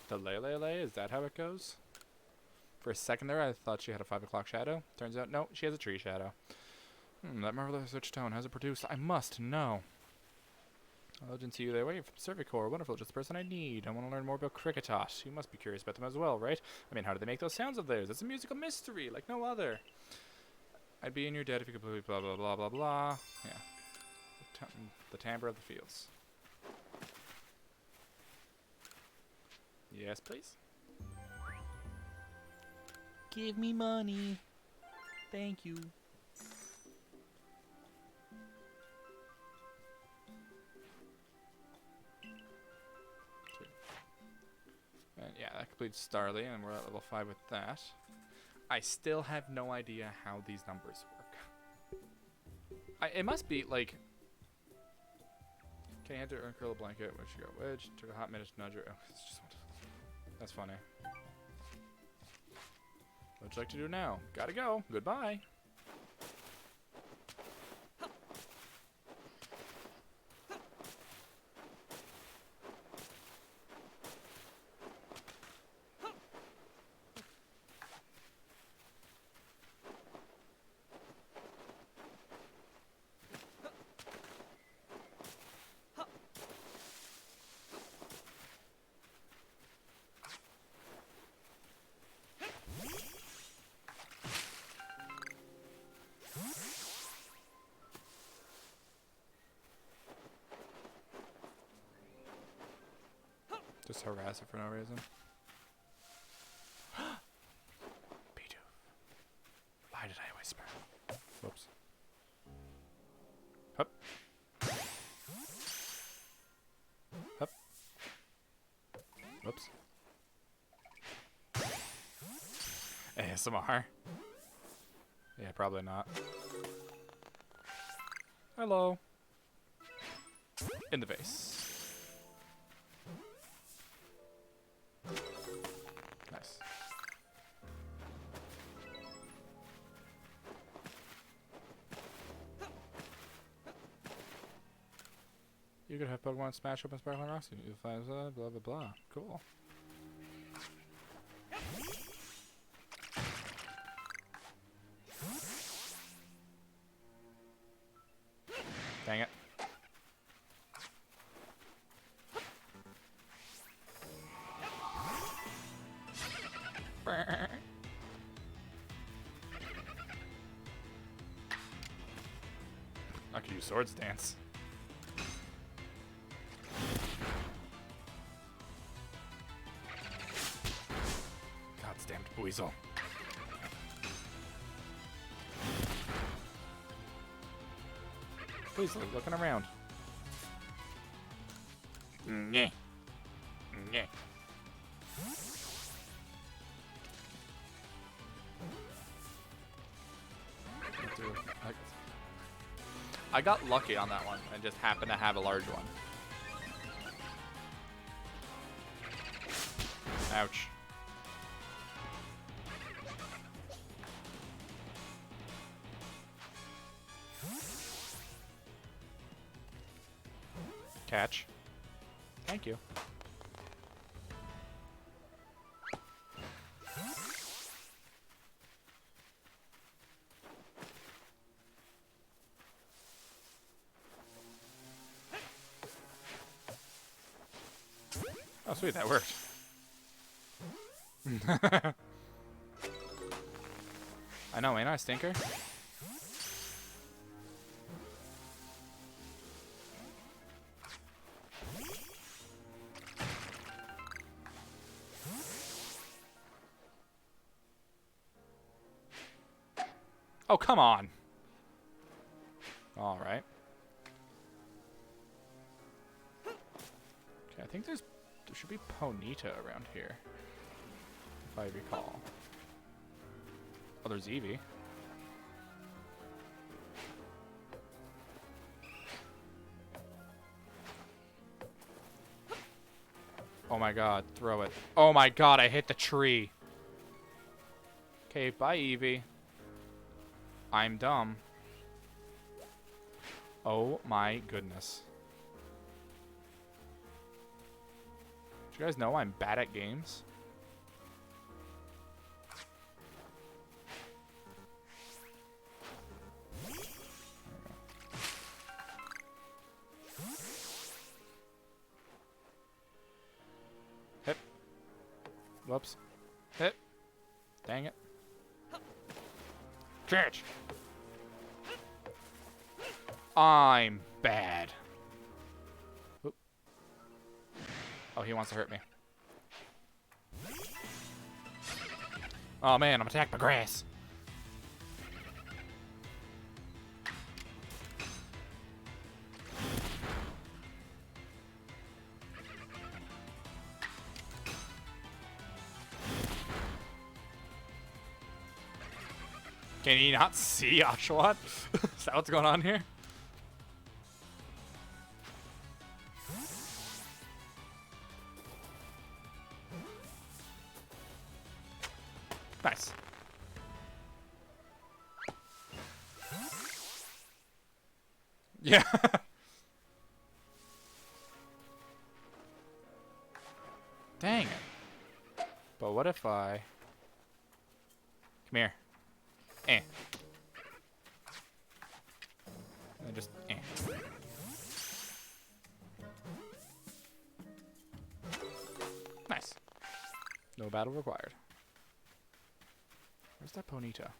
The Lele, is that how it goes? For a second there, I thought she had a 5 o'clock shadow. Turns out, no, she has a tree shadow. That marvelous rich tone. How's it produced? I must know. I legend to you there. Wait, from Cervicor. Wonderful, just the person I need. I want to learn more about Cricketot. You must be curious about them as well, right? I mean, how do they make those sounds of theirs? It's a musical mystery, like no other. I'd be in your debt if you could believe blah, blah, blah, blah, blah. Yeah. The timbre of the fields. Yes, please. Give me money. Thank you. And yeah, that completes Starly, and we're at level 5 with that. I still have no idea how these numbers work. It must be like... Can you enter or curl a blanket? Where'd you go? Wedge. Took a hot minute to nudge her. Oh, it's just... That's funny. What'd you like to do now? Gotta go. Goodbye. Just harass it for no reason. Bidoof. Why did I whisper? Whoops. Hup. Hup. Whoops.
ASMR. Yeah, probably not. Hello. In the vase. Nice. You could have Pokemon smash open Sparkling Rocks and you find blah blah blah. Cool. Dang it. I could use Swords Dance. Goddamn Weasel. Weasel looking around.
Yeah. Yeah. I got lucky on that one. I just happened to have a large one. Ouch. Catch. Thank you.
Oh, sweet, that worked. I know, ain't I, stinker? Oh, come on. All right. Okay, I think there should be Ponyta around here, if I recall. Oh, there's Eevee. Oh my god, throw it. Oh my god, I hit the tree. Okay, bye Eevee. I'm dumb. Oh my goodness. Do you guys know I'm bad at games? Hip. Whoops. Hip. Dang it. Catch. I'm bad. Oop. Oh, he wants to hurt me. Oh man, I'm attacked by grass. Can he not see Oshawott? Is that what's going on here? Nice. Yeah. Dang it. But what if I... Come here. And just Nice. No battle required. Where's that Ponyta?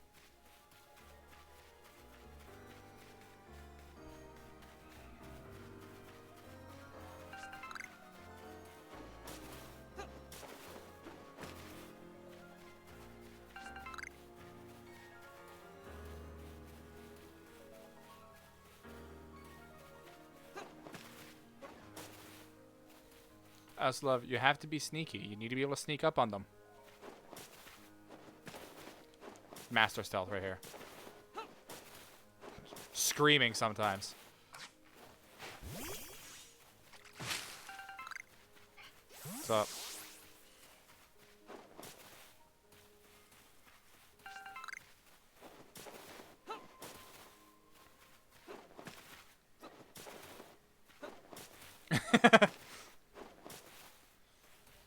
Love, you have to be sneaky. You need to be able to sneak up on them.
Master stealth right here. Screaming sometimes. What's up?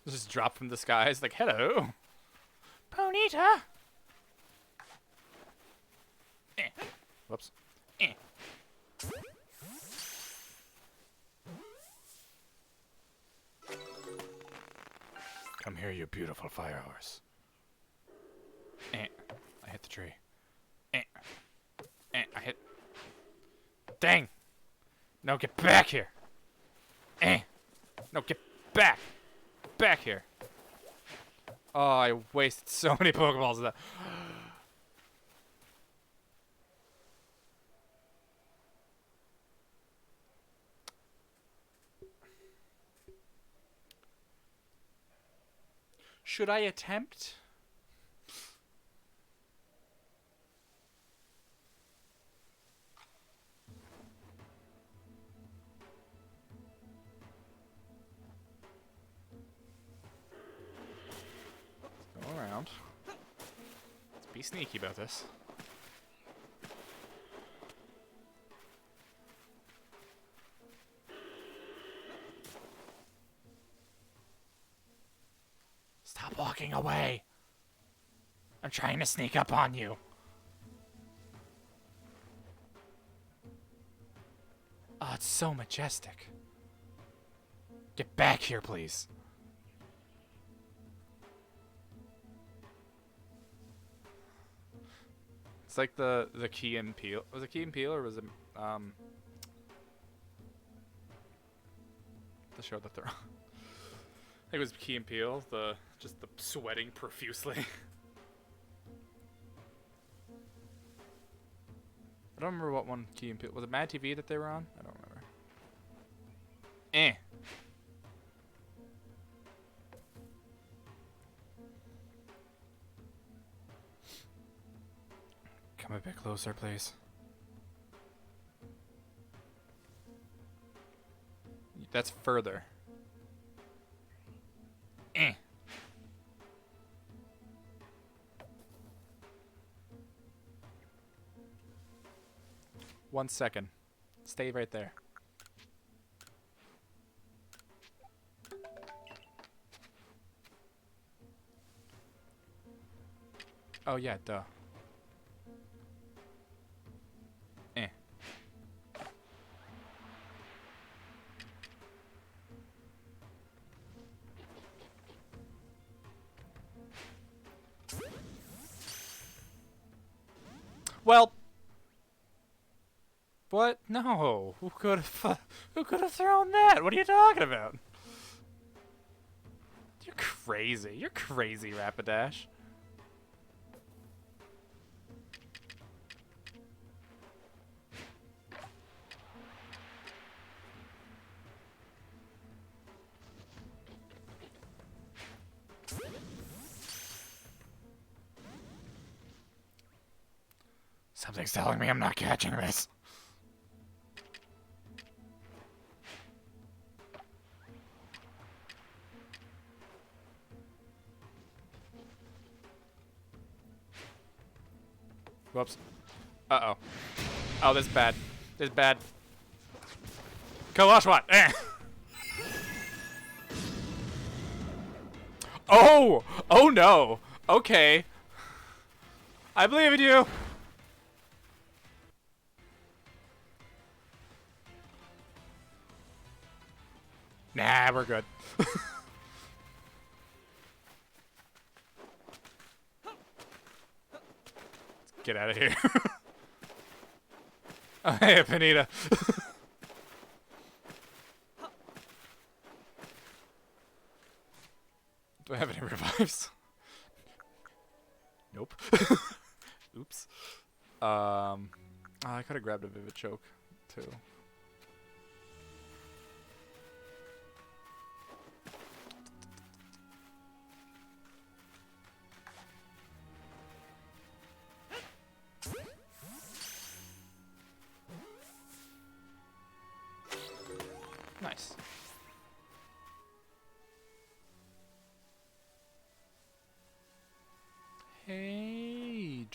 Just drop from the skies like, hello.
Ponyta!
Whoops.
Come here, you beautiful fire horse.
I hit the tree. I hit. Dang! No, get back here! No, get back! Back here! Oh, I wasted so many Pokeballs of that. Should I attempt? Let's go around. Let's be sneaky about this.
Stop walking away. I'm trying to sneak up on you.
Oh, it's so majestic. Get back here, please. It's like the Key and Peele. Was it Key and Peele or was it the show that they're on? I think it was Key and Peele. Just the sweating profusely. I don't remember what one Key and Peele was. It Mad TV that they were on? I don't remember. Come a bit closer, please. That's further. 1 second. Stay right there. Oh yeah, duh. Well, what? No. Who could have thrown that? What are you talking about? You're crazy. You're crazy, Rapidash.
Something's telling me I'm not catching this.
Whoops. Uh-oh. Oh, this is bad. This is bad. Kalash what? Oh! Oh no! Okay. I believe in you! Nah, we're good. Get out of here. Oh, hey, Panita. Do I have any revives? Nope. Oops. I could have grabbed a Vivid Choke, too.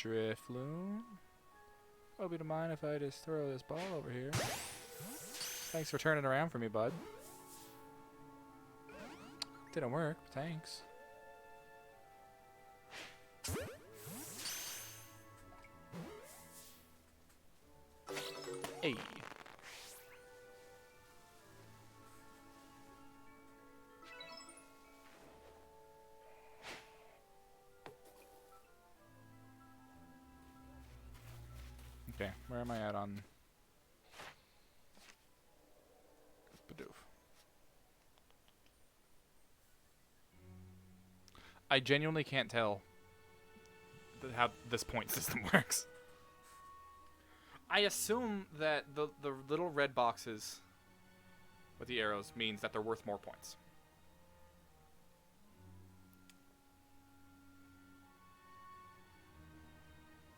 Drifloon. Hope you don't mind if I just throw this ball over here. Thanks for turning around for me, bud. Didn't work, but thanks. Hey. Okay, where am I at on Bidoof? I genuinely can't tell how this point system works. I assume that the little red boxes with the arrows means that they're worth more points.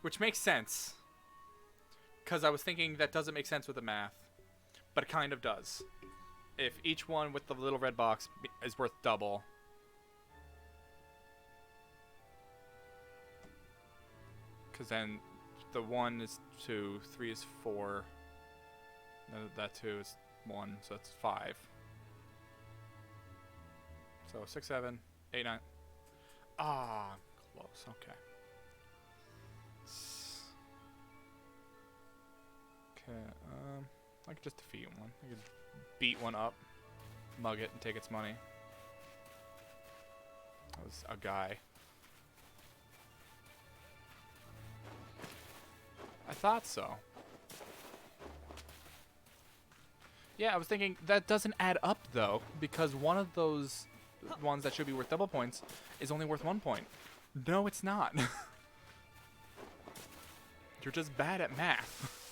Which makes sense. Because I was thinking that doesn't make sense with the math. But it kind of does. If each one with the little red box is worth double. Because then the 1 is 2, 3 is 4. No, that 2 is 1, so that's 5. So 6, 7, 8, 9. Ah, close. Okay. Okay. I could just defeat one. I could beat one up, mug it, and take its money. That was a guy. I thought so. Yeah, I was thinking that doesn't add up though, because one of those ones that should be worth double points is only worth 1 point. No, it's not. You're just bad at math.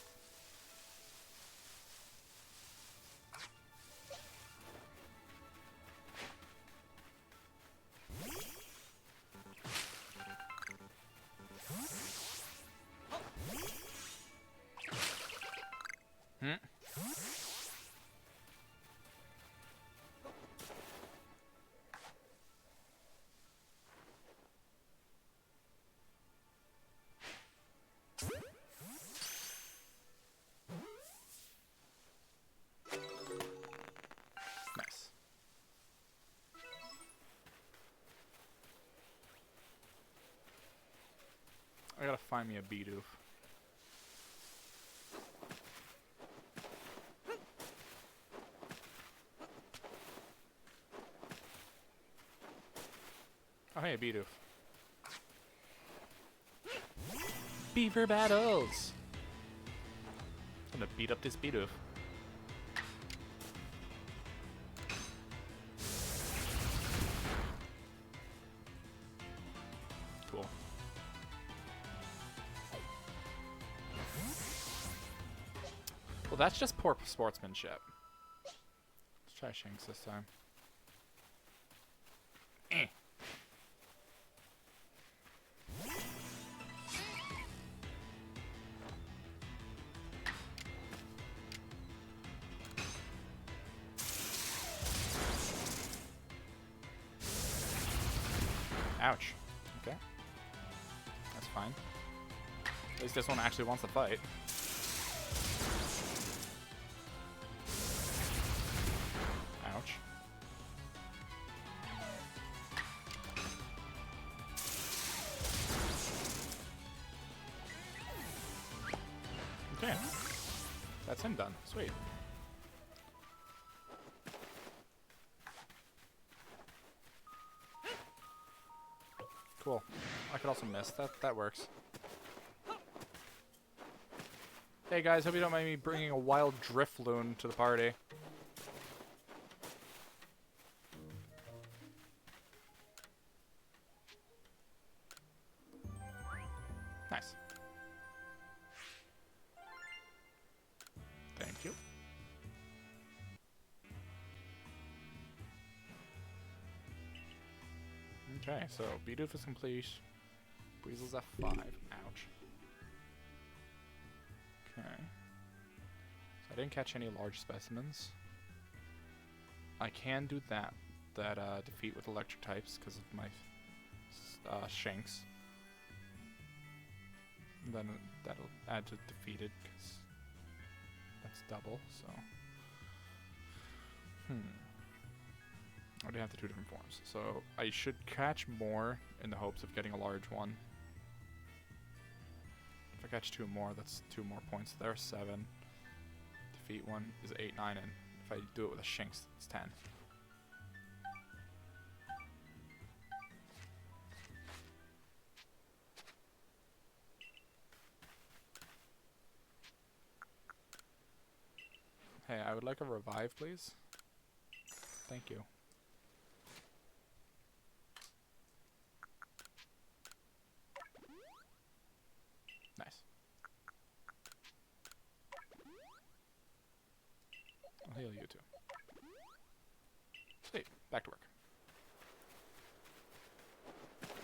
Nice. I gotta find me a Bidoof. Oh, hey, a Bidoof. Beaver battles! I'm gonna beat up this Bidoof. Cool. Well, that's just poor sportsmanship. Let's try Shanks this time. Eh. Ouch. Okay. That's fine. At least this one actually wants to fight. Ouch. Okay. That's him done. Sweet. Cool. I could also miss. That works. Hey guys, hope you don't mind me bringing a wild Drifloon to the party. Nice. Thank you. Okay, so Bidoof is complete. Weasel's F5. Ouch. Okay. So I didn't catch any large specimens. I can do that defeat with electric types because of my Shanks.
And then that'll add to defeated, because that's double, so. I already have the 2 different forms. So I should catch more in the hopes of getting a large one. If I catch 2 more, that's 2 more points. There's 7. Defeat 1 is 8, 9, and if I do it with a Shinx, it's 10. Hey, I would like a revive, please. Thank you. Nice. I'll heal you too. Sweet. Back to work.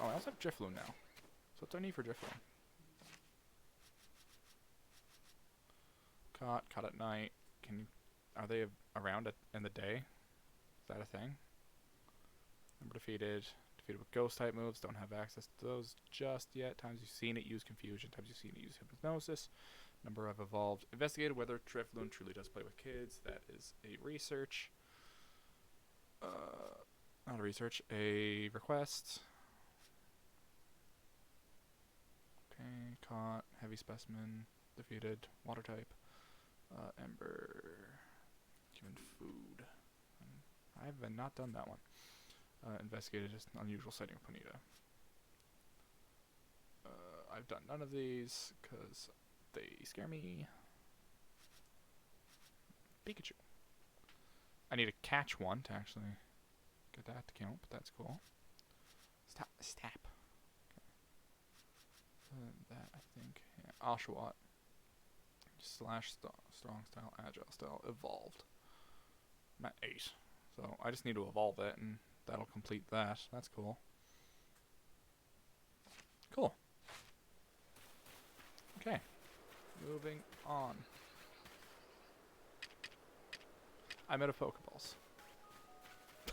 Oh, I also have Drifloon now. So what do I need for Drifloon? Caught at night. Are they around in the day? Is that a thing? Number defeated. Defeated with ghost type moves. Don't have access to those just yet. Times you've seen it use confusion. Times you've seen it use hypnosis. Number of evolved. Investigated whether Drifloon truly does play with kids. That is a research. Not a research. A request. Okay. Caught. Heavy specimen. Defeated. Water type. Ember. Given food. I have not done that one. Investigated just an unusual sighting of Ponyta. I've done none of these because they scare me. Pikachu. I need to catch one to actually get that to count, but that's cool. Stop. Okay. That, I think. Yeah, Oshawott. Slash strong style, agile style, evolved. I'm at 8. So I just need to evolve it and that'll complete that. That's cool. Cool. Okay. Moving on. I'm out of Pokeballs. I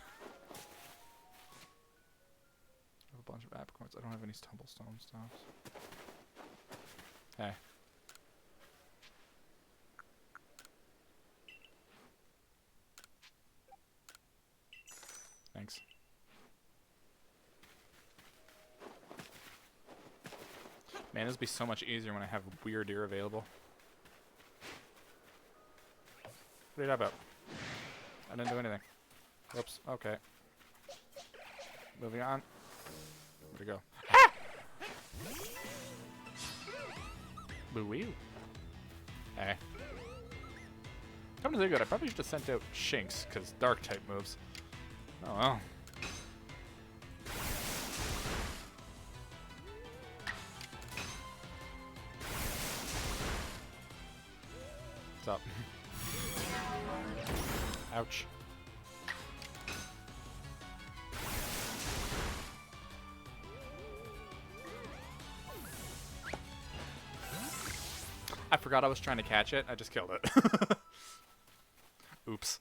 have a bunch of apricorns. I don't have any Tumblestone stuffs. Hey. Thanks. Man, this would be so much easier when I have weird deer available. What are you talking about? I didn't do anything. Whoops. Okay. Moving on. Where'd it go? Ah! Boo-wee. Hey. Come to think of it, I probably should have sent out Shinx, because dark type moves. Oh well. What's up? Ouch. I forgot I was trying to catch it. I just killed it. Oops.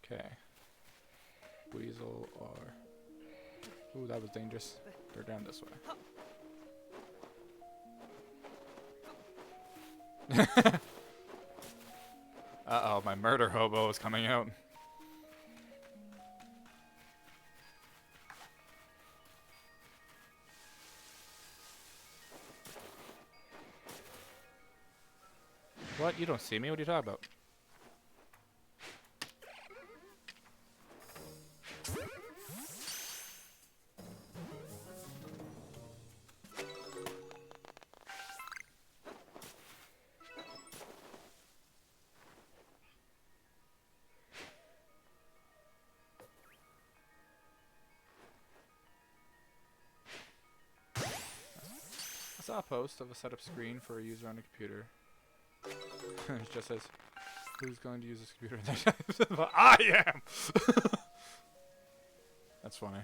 Okay. Weasel or... Ooh, that was dangerous. They're down this way. Uh-oh, my murder hobo is coming out. What? You don't see me? What are you talking about? I saw a post of a setup screen for a user on a computer. It just says, who's going to use this computer? I am! That's funny.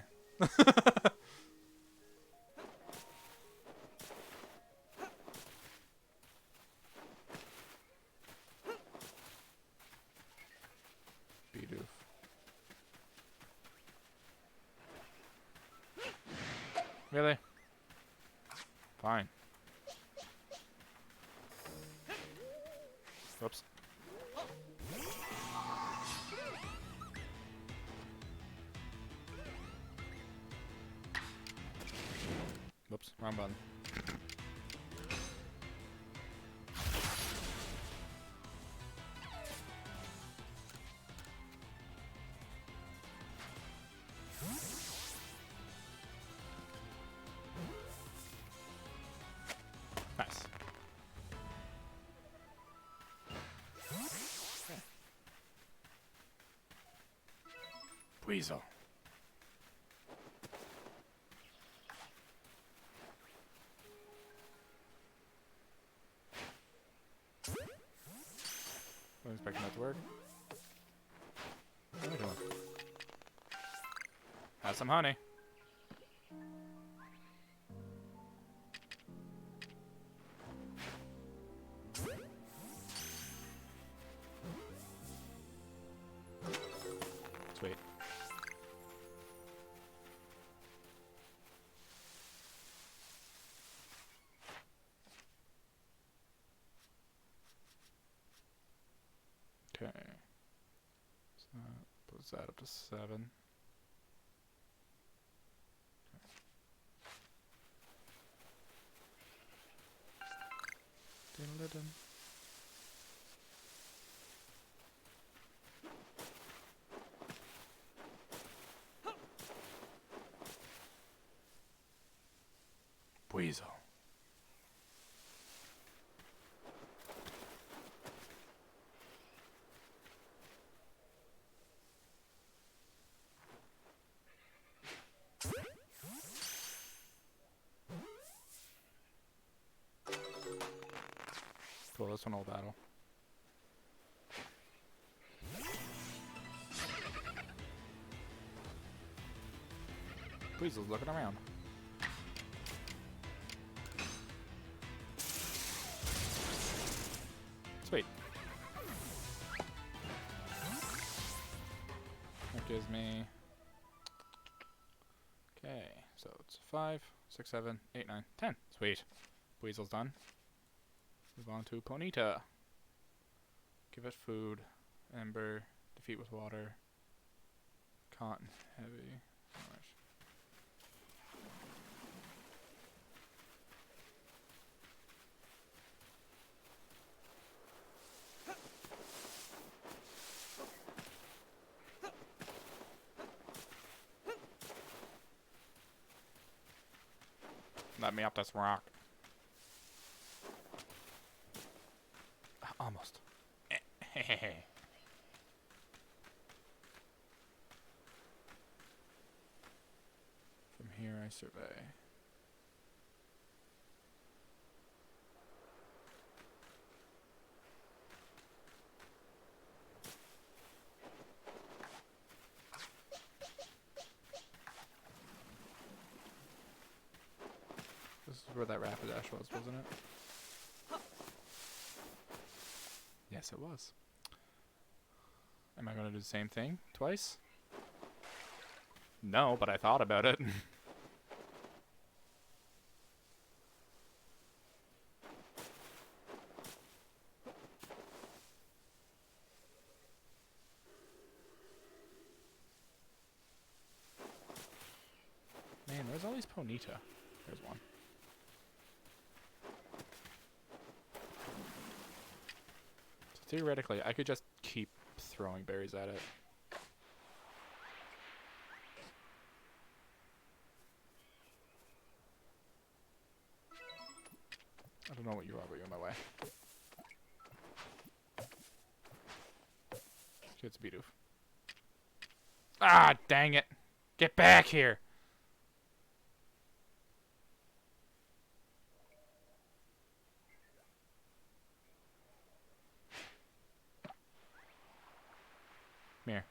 Really? Fine. Whoops. Whoops, wrong button. Nice.
Weasel.
Wasn't expecting that to work. What are we doing? Have some honey. Sweet. Okay. So puts that up to 7. Dun-dun-dun.
Weasel.
Cool, this one will battle. Weasel's looking around. Sweet. That gives me... Okay, so it's 5, 6, 7, 8, 9, 10. Sweet. Weasel's done. Move on to Ponyta. Give it food. Ember. Defeat with water. Cotton. Heavy. Alright. Let me up this rock. Almost. From here I survey. This is where that Rapidash was, wasn't it? Yes, it was. Am I going to do the same thing twice? No, but I thought about it. Man, where's always Ponyta? There's one. So theoretically, I could just keep throwing berries at it. I don't know what you are, but you're in my way. It's Bidoof. Ah, dang it. Get back here. Come here.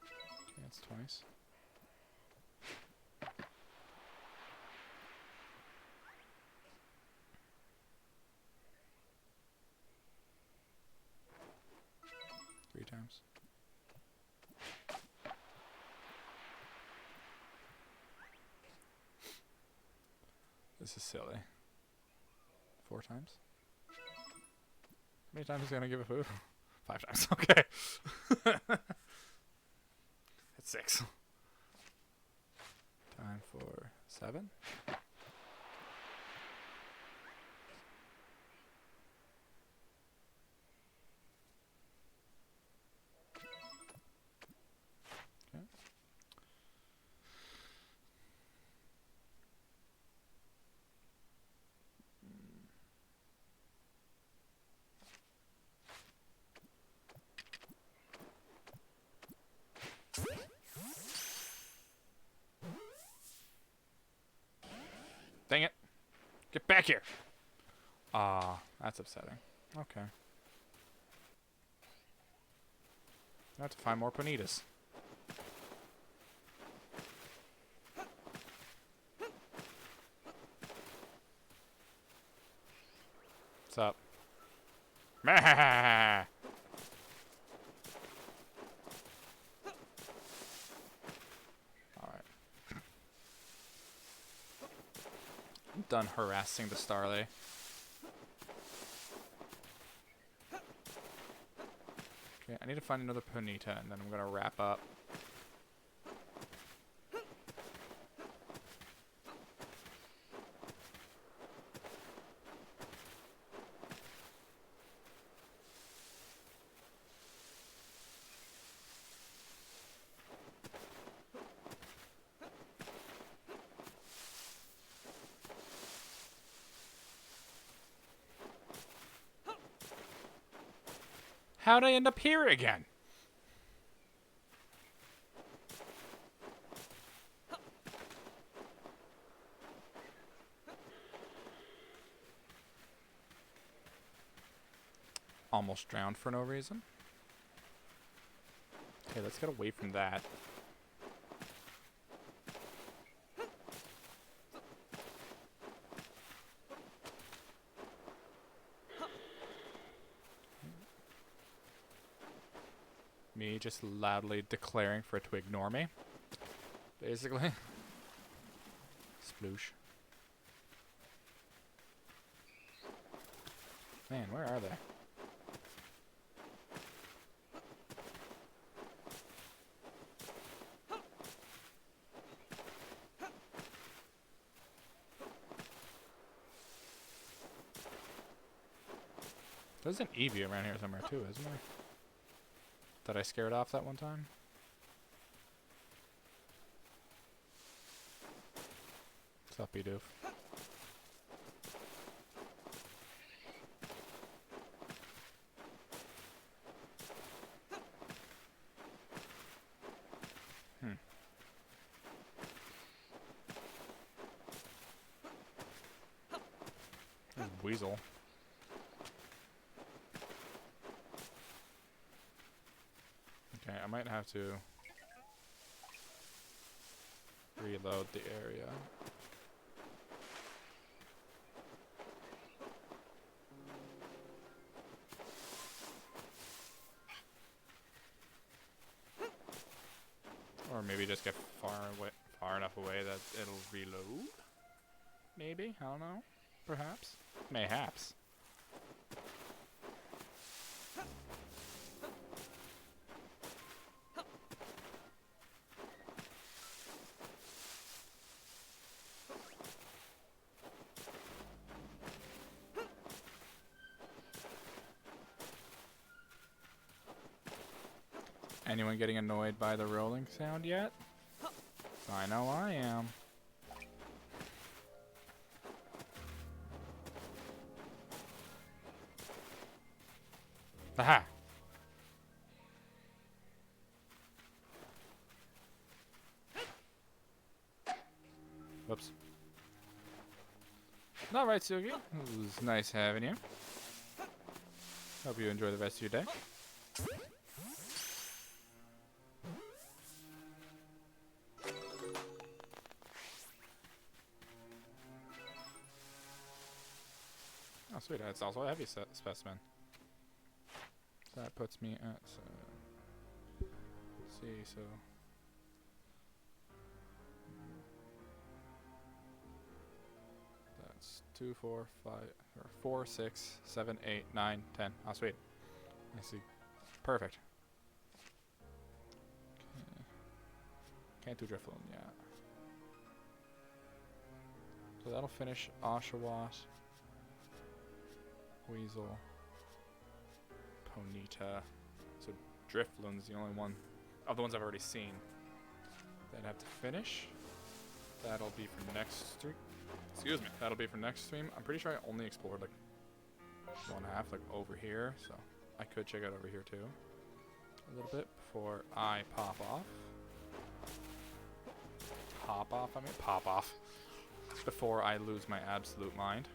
Okay, that's twice. Three times.
This is silly. 4 times? How many times is he gonna give a food? 5 times. Okay. That's 6. Time for 7. Okay. Dang it. Get back here. Ah, that's upsetting. Okay. I have to find more ponitas. What's up? Meh. Alright. I'm done harassing the Starly. Okay, I need to find another Ponyta and then I'm gonna wrap up. How'd I end up here again? Almost drowned for no reason. Okay, let's get away from that. Me just loudly declaring for it to ignore me. Basically. Sploosh. Man, where are they? There's an Eevee around here somewhere too, isn't there? That I scared off that one time? What's up, Bidoof? There's Weasel. Okay, I might have to reload the area. Or maybe just get far enough away that it'll reload. Maybe, I don't know. Perhaps. Mayhaps. Anyone getting annoyed by the rolling sound yet? I know I am. Aha! Whoops. Alright, Sugi. It was nice having you. Hope you enjoy the rest of your day. Oh, sweet. It's also a heavy specimen. So that puts me at... let's see, so...
2, 4, 5, or 4, 6, 7, 8, 9, 10. Oh, sweet. I see. Perfect. Okay. Can't do Drifloon yet. So that'll finish Oshawott, Weasel, Ponyta. So Drifloon's the only one of the ones I've already seen that I have to finish. That'll be for next stream. Excuse me. That'll be for next stream. I'm pretty sure I only explored like 1/2, like over here. So I could check out over here too a little bit before I pop off. Hop off, I mean pop off. Before I lose my absolute mind.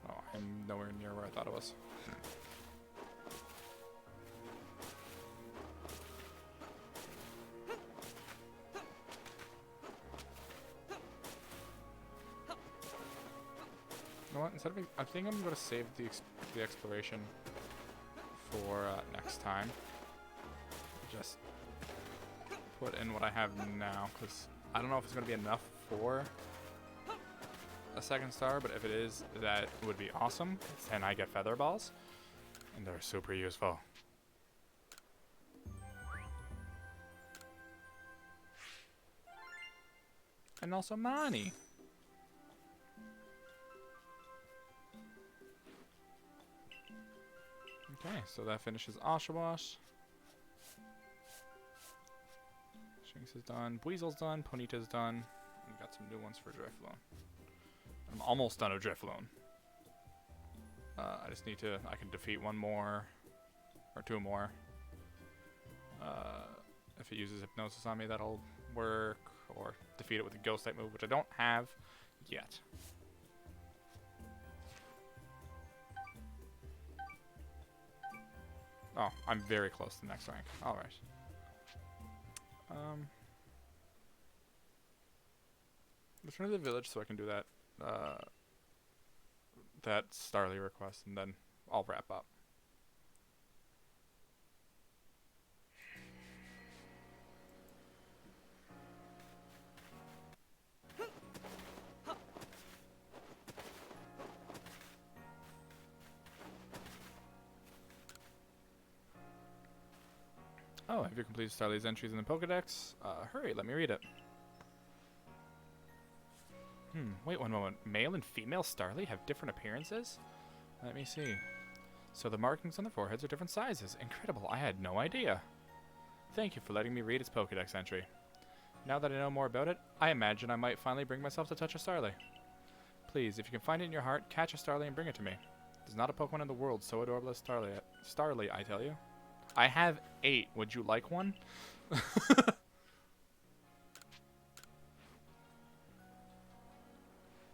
Oh, I'm nowhere near where I thought it was. You know what? Instead of I think I'm gonna save the exploration for next time. Just put in what I have now, because I don't know if it's gonna be enough for a second star, but if it is, that would be awesome. Then I get feather balls, and they're super useful. And also money. Okay, so that finishes Oshawott. Shinx is done. Weasel's done. Ponyta's done. We got some new ones for Drifloon. I'm almost done with Drifloon. I just need to... I can defeat one more. Or two more. If it uses Hypnosis on me, that'll work. Or defeat it with a Ghost type move, which I don't have yet. Oh, I'm very close to the next rank. Alright. Return to the village so I can do that that Starly request, and then I'll wrap up. Oh, have you completed Starly's entries in the Pokedex? Hurry, let me read it. Wait one moment. Male and female Starly have different appearances? Let me see. So the markings on the foreheads are different sizes. Incredible, I had no idea. Thank you for letting me read its Pokedex entry. Now that I know more about it, I imagine I might finally bring myself to touch a Starly. Please, if you can find it in your heart, catch a Starly and bring it to me. There's not a Pokemon in the world so adorable as Starly, I tell you. I have 8. Would you like one?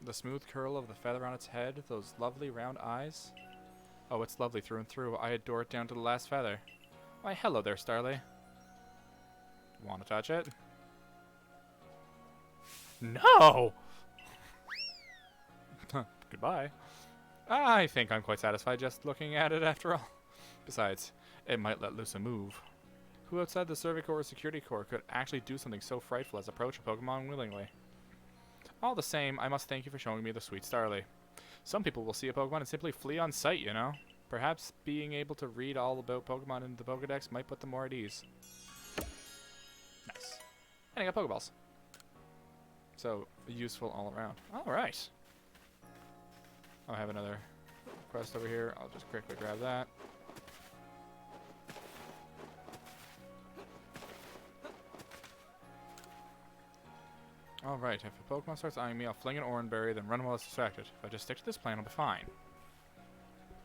The smooth curl of the feather on its head, those lovely round eyes. Oh, it's lovely through and through. I adore it down to the last feather. Why, hello there, Starly. Want to touch it? No! Goodbye. I think I'm quite satisfied just looking at it after all. Besides, it might let loose a move. Who outside the Cervicore or Security Corps could actually do something so frightful as approach a Pokemon willingly? All the same, I must thank you for showing me the sweet Starly. Some people will see a Pokemon and simply flee on sight, you know? Perhaps being able to read all about Pokemon in the Pokedex might put them more at ease. Nice. And I got Pokeballs. So, useful all around. Alright. I have another quest over here. I'll just quickly grab that. Alright, if a Pokemon starts eyeing me, I'll fling an Oranberry, then run while it's distracted. If I just stick to this plan, I'll be fine.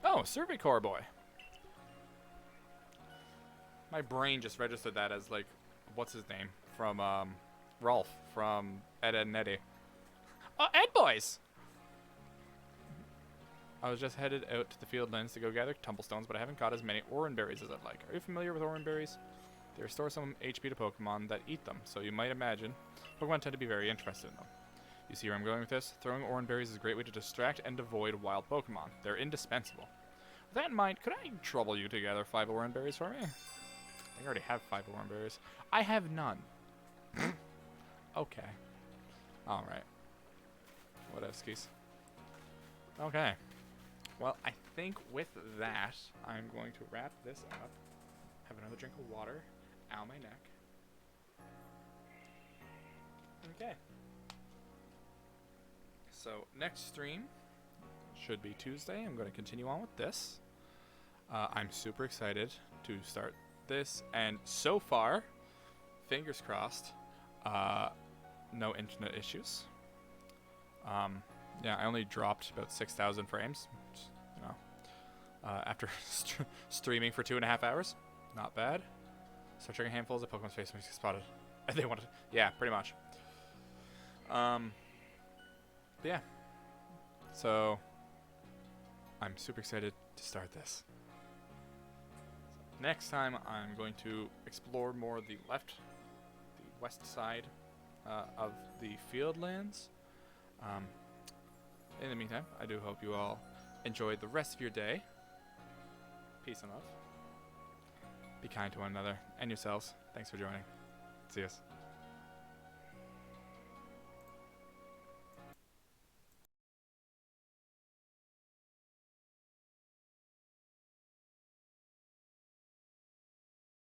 Oh, Cervicore boy! My brain just registered that as, like, what's his name? From, Rolf, from Ed, Edd n Eddy. Oh, Ed Boys! I was just headed out to the field lands to go gather tumblestones, but I haven't got as many Oranberries as I'd like. Are you familiar with Oranberries?
They restore some HP to Pokemon that eat them, so you might imagine Pokemon tend to be very interested in them. You see where I'm going with this? Throwing Oran Berries is a great way to distract and avoid wild Pokemon. They're indispensable. With that in mind, could I trouble you to gather 5 Oran Berries for me? I already have 5 Oran Berries. I have none. Okay. Alright. Whatevskis. Okay. Well, I think with that, I'm going to wrap this up. Have another drink of water. Ow, my neck. Okay. So, next stream should be Tuesday. I'm going to continue on with this. I'm super excited to start this, and so far, fingers crossed, no internet issues. Yeah, I only dropped about 6,000 frames, you know, after streaming for 2.5 hours. Not bad. Start tracking handfuls of Pokemon's face when you spotted. And they wanted, yeah, pretty much. But yeah. So, I'm super excited to start this. Next time, I'm going to explore more the west side of the Fieldlands. In the meantime, I do hope you all enjoy the rest of your day. Peace and love. Be kind to one another and yourselves. Thanks for joining. See us.